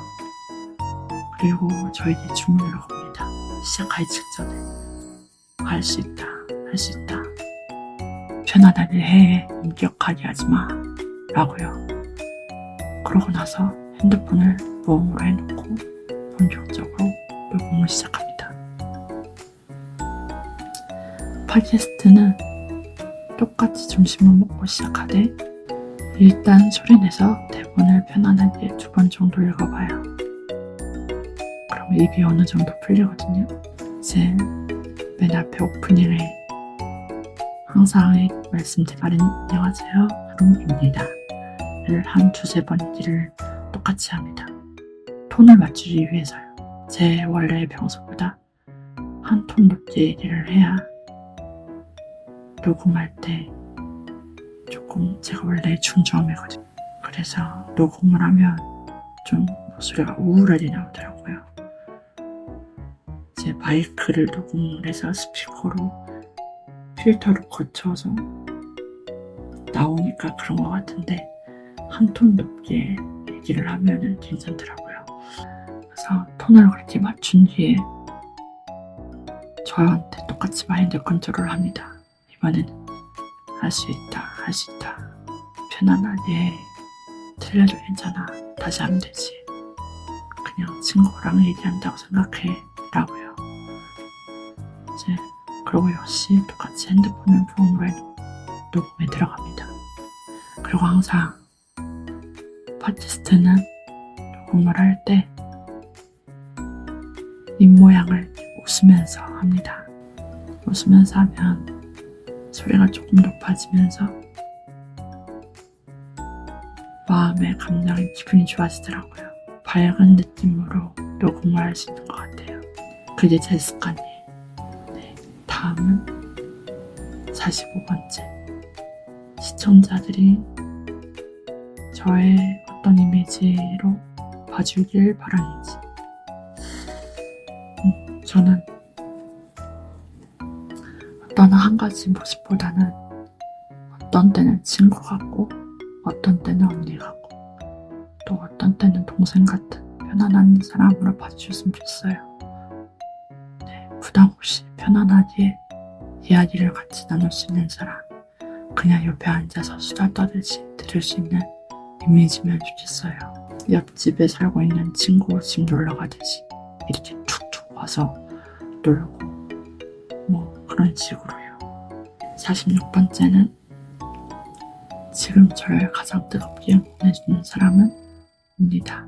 B: 그리고 저에게 주문을 겁니다. 시작하기 직전에 할 수 있다, 할 수 있다, 편안하게 해, 엄격하게 하지마 라고요. 그러고 나서 핸드폰을 모음으로 해놓고 본격적으로 녹음을 시작합니다. 팟캐스트는 똑같이 점심을 먹고 시작하되 일단 소리내서 대본을 편안하게 2번 정도 읽어봐요. 그럼 입이 어느 정도 풀리거든요. 이제 맨 앞에 오프닝에 항상 말씀드린 안녕하세요 루입니다 를 한 2-3번 얘기를 똑같이 합니다. 톤을 맞추기 위해서요. 제 원래의 평소보다 한 톤 높게 얘기를 해야 녹음할 때 조금 제가 원래 중저음이거든요. 그래서 녹음을 하면 좀 목소리가 우울하게 나오더라고요. 제 마이크를 녹음을 해서 스피커로 필터를 거쳐서 나오니까 그런 것 같은데 한 톤 높게 얘기를 하면은 괜찮더라고요. 그래서 톤을 그렇게 맞춘 뒤에 저한테 똑같이 마인드 컨트롤을 합니다. 이번에는 할 수 있다, 할 수 있다. 편안하게 틀려도 괜찮아. 다시 하면 되지. 그냥 친구랑 얘기한다고 생각해. 라고요. 이제 그리고 역시 똑같이 핸드폰을 폰으로 녹음에 들어갑니다. 그리고 항상 팟캐스트는 녹음을 할 때 입모양을 웃으면서 합니다. 웃으면서 하면 소리가 조금 높아지면서 마음의 감정이 기분이 좋아지더라고요. 밝은 느낌으로 녹음을 할 수 있는 것 같아요. 그게 제 습관이에요. 네, 다음은 45번째. 시청자들이 저의 어떤 이미지로 봐주길 바라는지. 저는 어떤 한 가지 모습보다는 어떤 때는 친구 같고 어떤 때는 언니 같고 또 어떤 때는 동생 같은 편안한 사람으로 봐주셨으면 좋겠어요. 네, 부담 없이 편안하게 이야기를 같이 나눌 수 있는 사람, 그냥 옆에 앉아서 수다 떠들지 들을 수 있는 이미지면 좋겠어요. 옆집에 살고 있는 친구 집 놀러 가듯이 이렇게 툭툭 와서 놀고 뭐 그런 식으로요. 46번째는 지금 저를 가장 뜨겁게 응원해주는 사람은 입니다.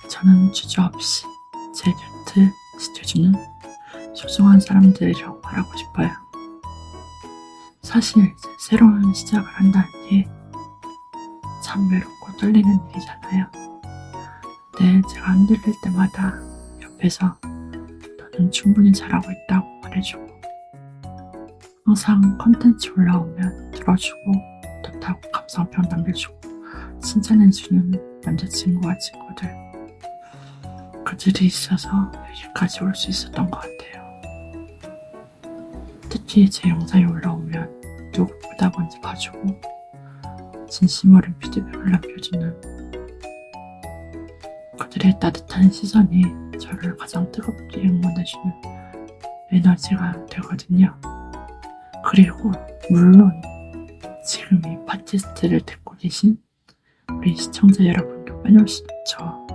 B: 저는 주저없이 제 곁을 지켜주는 소중한 사람들이라고 말하고 싶어요. 사실 새로운 시작을 한다는 게 참 외롭고 떨리는 일이잖아요. 근데 제가 흔들릴 때마다 옆에서 너는 충분히 잘하고 있다고 말해주고 항상 컨텐츠 올라오면 들어주고 좋다고 감상평 남겨주고 칭찬해주는 남자친구와 친구들, 그들이 있어서 여기까지 올 수 있었던 것 같아요. 특히 제 영상이 올라오면 누구보다 먼저 봐주고 진심 어린 피드백을 남겨주는 그들의 따뜻한 시선이 저를 가장 뜨겁게 응원해주는 에너지가 되거든요. 그리고 물론 지금 이 팟캐스트를 듣고 계신 우리 시청자 여러분도 빼놓을 수 없죠.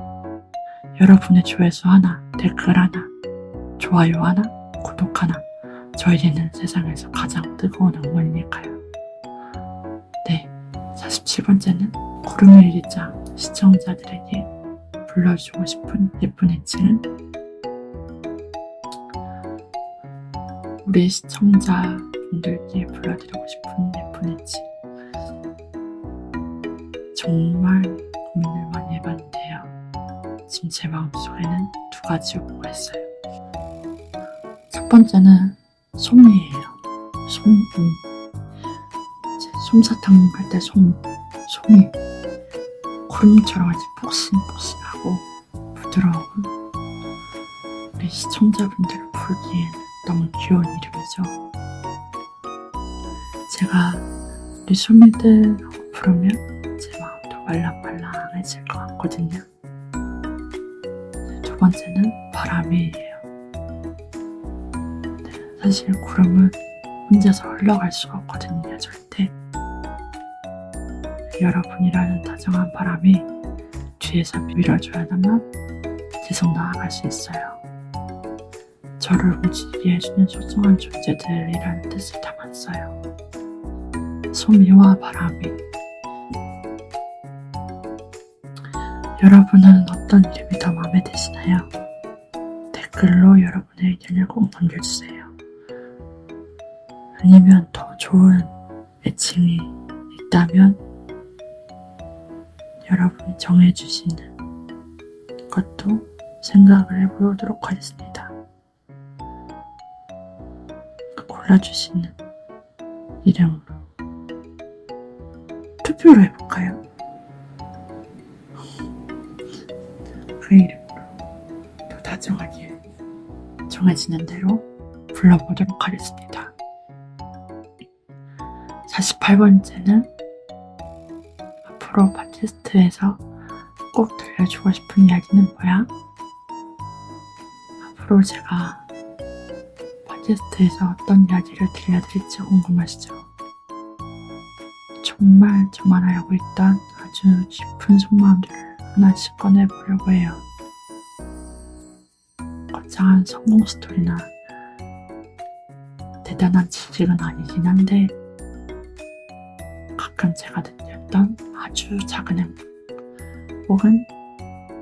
B: 여러분의 조회수 하나, 댓글 하나, 좋아요 하나, 구독 하나, 저에게는 세상에서 가장 뜨거운 응원이니까요. 네, 47번째는 구름의 일기장 시청자들에게 불러주고 싶은 예쁜 애칭은 우리 시청자분들께 불러드리고 싶은 예쁜 애칭, 정말 고민을 많이 해봤는데요. 지금 제 마음속에는 두 가지 오가 있어요. 첫 번째는 솜이에요. 솜. 솜사탕 할 때 솜이 구름처럼 아주 폭신폭신하고 부드러운 우리 시청자분들을 부르기에는 너무 귀여운 이름이죠. 제가 우리 솜이들 부르면 제 마음도 말랑말랑해질 것 같거든요. 두 번째는 바람이에요. 사실 구름은 혼자서 흘러갈 수가 없거든요, 절대. 여러분이라는 다정한 바람이 뒤에서 밀어줘야만 계속 나아갈 수 있어요. 저를 움직이게 해주는 소중한 존재들이라는 뜻을 담았어요. 소미와 바람이. 여러분은 어떤 이름이 더 마음에 드시나요? 댓글로 여러분의 의견을 꼭 남겨주세요. 아니면 더 좋은 애칭이 있다면 여러분이 정해주시는 그것도 생각을 해보도록 하겠습니다. 골라주시는 이름으로 투표를 해볼까요? 그 이름으로 또 다정하게 정해지는 대로 불러보도록 하겠습니다. 48번째는 앞으로 팟캐스트에서 꼭 들려주고 싶은 이야기는 뭐야? 앞으로 제가 팟캐스트에서 어떤 이야기를 들려드릴지 궁금하시죠? 정말 저만 알고 있던 아주 깊은 속마음들을 하나씩 꺼내보려고 해요. 거창한 성공 스토리나 대단한 지식은 아니긴 한데 가끔 제가 느꼈던 아주 작은 행복 혹은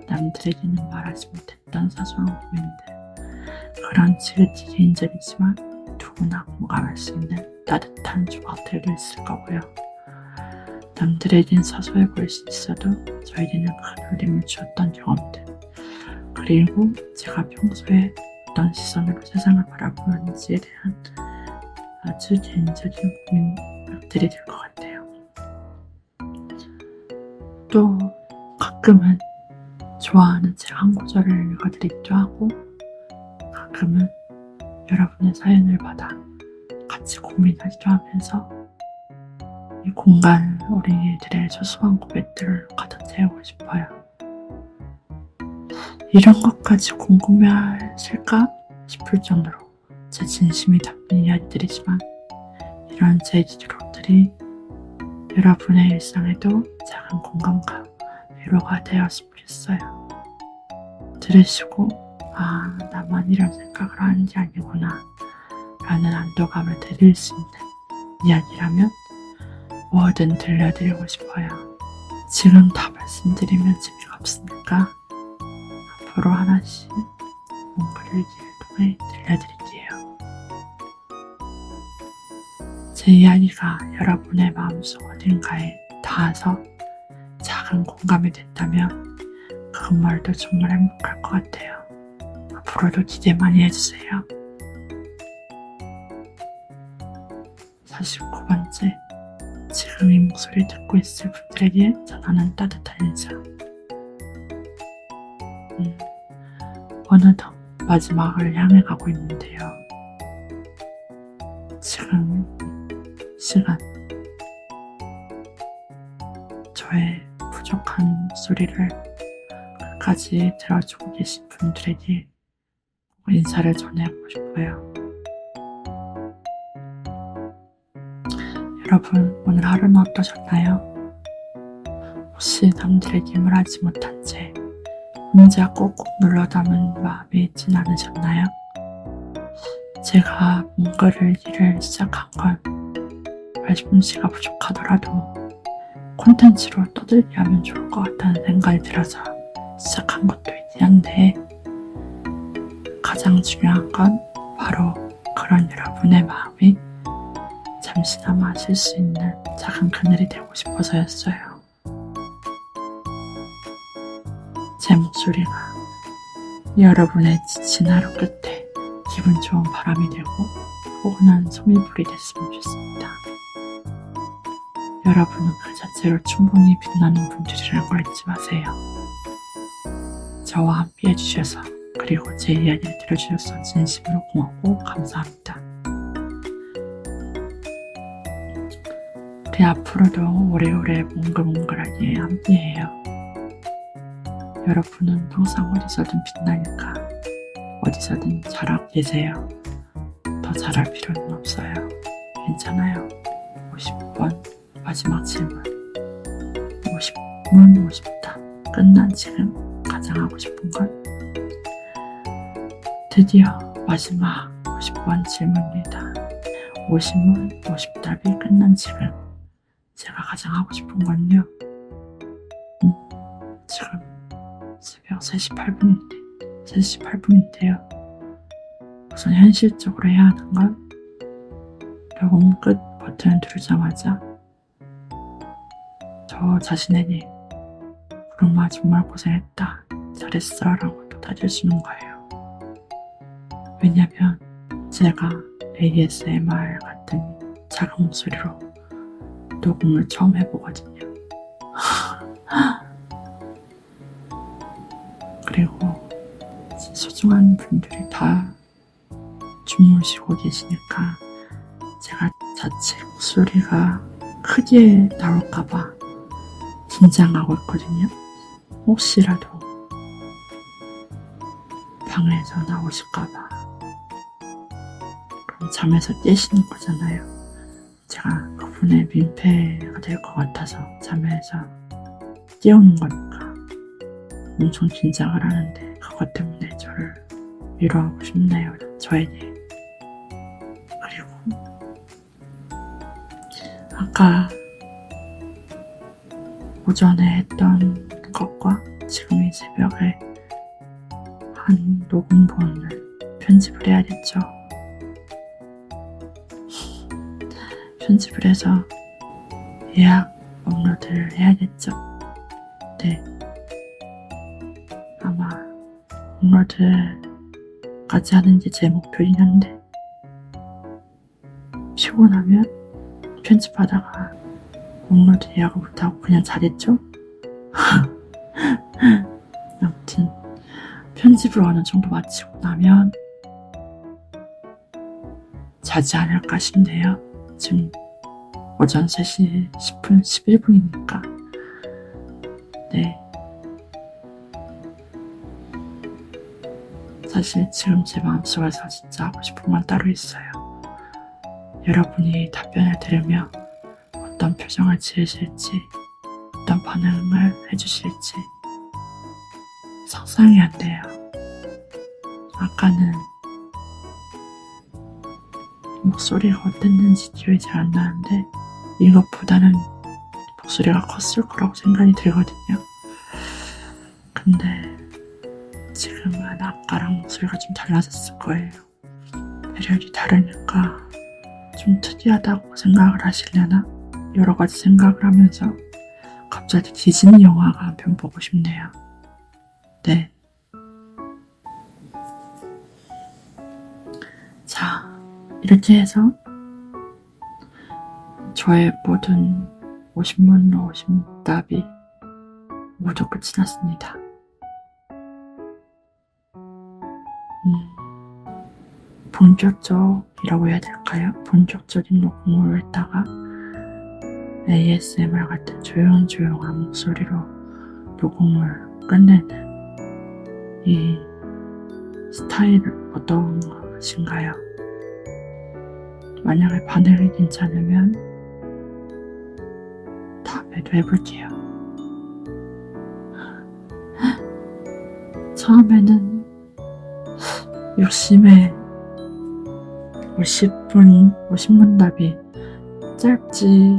B: 남들에게는 말하지 못했던 사소한 고민들, 그런 지긋지긋인절이지만 누구나 공감할 수 있는 따뜻한 조각들도 있을 거고요. 남들에겐 사소해 보일 수 있어도 저에게는 큰 울림을 주었던 경험들, 그리고 제가 평소에 어떤 시선으로 세상을 바라보는지에 대한 아주 개인적인 고민들이 될 것 같아요. 또 가끔은 좋아하는 책 한 구절을 읽어드리기도 하고, 가끔은 여러분의 사연을 받아 같이 고민하기도 하면서 이 공간을 우리들의 소소한 고백들을 가득 채우고 싶어요. 이런 것까지 궁금해하실까 싶을 정도로 제 진심이 담긴 이야기들이지만, 이런 제 기록들이 여러분의 일상에도 작은 공감과 위로가 되었으면 좋겠어요. 들으시고 아, 나만 이런 생각을 하는 게 아니구나 라는 안도감을 드릴 수 있는 이야기라면 뭐든 들려드리고 싶어요. 지금 다 말씀드리면 재미가 없으니까 앞으로 하나씩 뭔가를 얘기를 통해 들려드릴게요. 제 이야기가 여러분의 마음속 어딘가에 닿아서 작은 공감이 됐다면 그것만으로도 정말 행복할 것 같아요. 앞으로도 기대 많이 해주세요. 49번째, 지금 이 목소리를 듣고 있을 분들에게 전하는 따뜻한 인사. 어느덧 마지막을 향해 가고 있는데요. 지금 시간, 저의 부족한 소리를 끝까지 들어주고 계신 분들에게 인사를 전해보고 싶어요. 여러분, 오늘 하루는 어떠셨나요? 혹시 남들에게 말하지 못한 채 혼자 꼭꼭 눌러 담은 마음이 있진 않으셨나요? 제가 뭔가를 일을 시작한 건 말솜씨가 부족하더라도 콘텐츠로 떠들게 하면 좋을 것 같다는 생각이 들어서 시작한 것도 있긴 한데, 가장 중요한 건 바로 그런 여러분의 마음이 잠시나마 쉴 수 있는 작은 그늘이 되고 싶어서였어요. 제 목소리가 여러분의 지친 하루 끝에 기분 좋은 바람이 되고 포근한 소미불이 됐으면 좋겠습니다. 여러분은 그 자체로 충분히 빛나는 분들이라는 걸 잊지 마세요. 저와 함께 해주셔서, 그리고 제 이야기를 들어주셔서 진심으로 고맙고 감사합니다. 우리 앞으로도 오래오래 몽글몽글하게 함께해요. 여러분은 항상 어디서든 빛나니까 어디서든 잘하고 계세요. 더 잘할 필요는 없어요. 괜찮아요. 50번 마지막 질문. 50문 50답. 끝난 지금 가장 하고 싶은 건? 드디어 마지막 50번 질문입니다. 50문 50답이 끝난 지금 제가 가장 하고 싶은 건요, 지금 새벽 3시 8분인데요. 우선 현실적으로 해야 하는 건 녹음 끝 버튼을 누르자마자 저 자신에게 구름아 정말 고생했다, 잘했어 라고 또 다져주는 거예요. 왜냐면 제가 ASMR 같은 작은 목소리로 녹음을 처음 해보거든요. 그리고 소중한 분들이 다 주무시고 계시니까 제가 자체 목소리가 크게 나올까봐 긴장하고 있거든요. 혹시라도 방에서 나오실까봐. 그럼 잠에서 깨시는 거잖아요. 제가 그분의 민폐가 될 것 같아서 잠에서 깨우는 거니까 엄청 긴장을 하는데 그것 때문에 저를 위로하고 싶네요. 저에게. 그리고 아까 오전에 했던 것과 지금 이 새벽에 한 녹음본을 편집을 해야겠죠. 편집을 해서 예약 업로드를 해야겠죠. 네. 아마 업로드까지 하는 게 제 목표이긴 한데 피곤하면 편집하다가 업로드 예약을 못하고 그냥 자겠죠? 아무튼 편집을 어느 정도 마치고 나면 자지 않을까 싶네요. 지금 오전 3시 10분 11분이니까 네. 사실 지금 제 마음속에서 진짜 하고 싶은 건 따로 있어요. 여러분이 답변을 들으며 어떤 표정을 지으실지, 어떤 반응을 해주실지 상상이 안 돼요. 아까는 목소리가 어땠는지 기억이 잘 안 나는데 이것보다는 목소리가 컸을 거라고 생각이 들거든요. 근데 지금은 아까랑 목소리가 좀 달라졌을 거예요. 매력이 다르니까 좀 특이하다고 생각을 하시려나? 여러 가지 생각을 하면서 갑자기 디즈니 영화가 한 편 보고 싶네요. 네. 자, 이렇게 해서 저의 모든 50문로 50답이 모두 끝이 났습니다. 본격적이라고 해야 될까요? 본격적인 녹음을 했다가 ASMR 같은 조용조용한 목소리로 녹음을 끝내는 이 스타일은 어떤 것인가요? 만약에 반응이 괜찮으면 다음에도 해볼게요. 처음에는 욕심에 50문답이 짧지,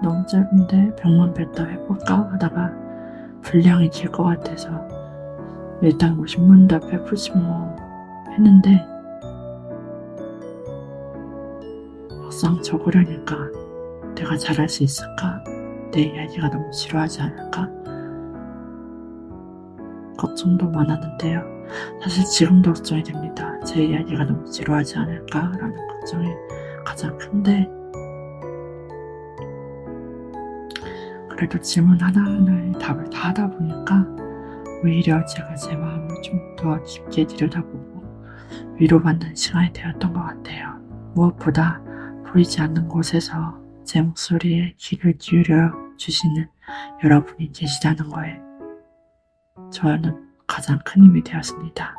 B: 너무 짧은데 100문 뱉다 해볼까 하다가 분량이 길 것 같아서 일단 50문답 해보지 뭐 했는데 막상 적으려니까 내가 잘할 수 있을까? 내 이야기가 너무 지루하지 않을까? 걱정도 많았는데요. 사실 지금도 걱정이 됩니다. 제 이야기가 너무 지루하지 않을까라는 걱정이 가장 큰데 그래도 질문 하나하나에 답을 다 하다 보니까 오히려 제가 제 마음을 좀 더 깊게 들여다보고 위로받는 시간이 되었던 것 같아요. 무엇보다 보이지 않는 곳에서 제 목소리에 귀를 기울여 주시는 여러분이 계시다는 거에 저는 가장 큰 힘이 되었습니다.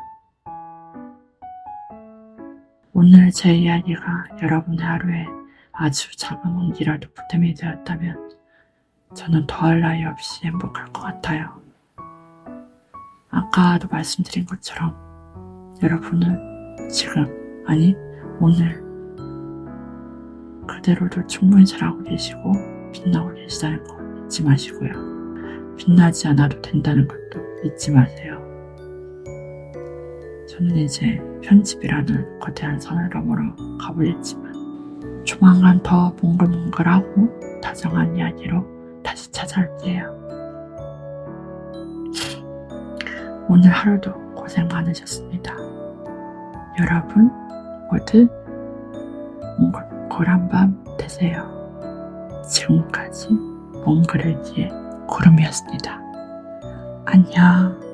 B: 오늘 제 이야기가 여러분의 하루에 아주 작은 온기라도 보탬이 되었다면 저는 더할 나위 없이 행복할 것 같아요. 아까도 말씀드린 것처럼 여러분은 지금, 아니 오늘 그대로도 충분히 잘하고 계시고 빛나고 계시다는 거 잊지 마시고요. 빛나지 않아도 된다는 것도 잊지 마세요. 저는 이제 편집이라는 거대한 선을 넘어러 가보겠지만 조만간 더 몽글몽글하고 다정한 이야기로 다시 찾아올게요. 오늘 하루도 고생 많으셨습니다. 여러분 모두 몽골한 밤 되세요. 지금까지 몽골을 위해 구름이었습니다. 안녕.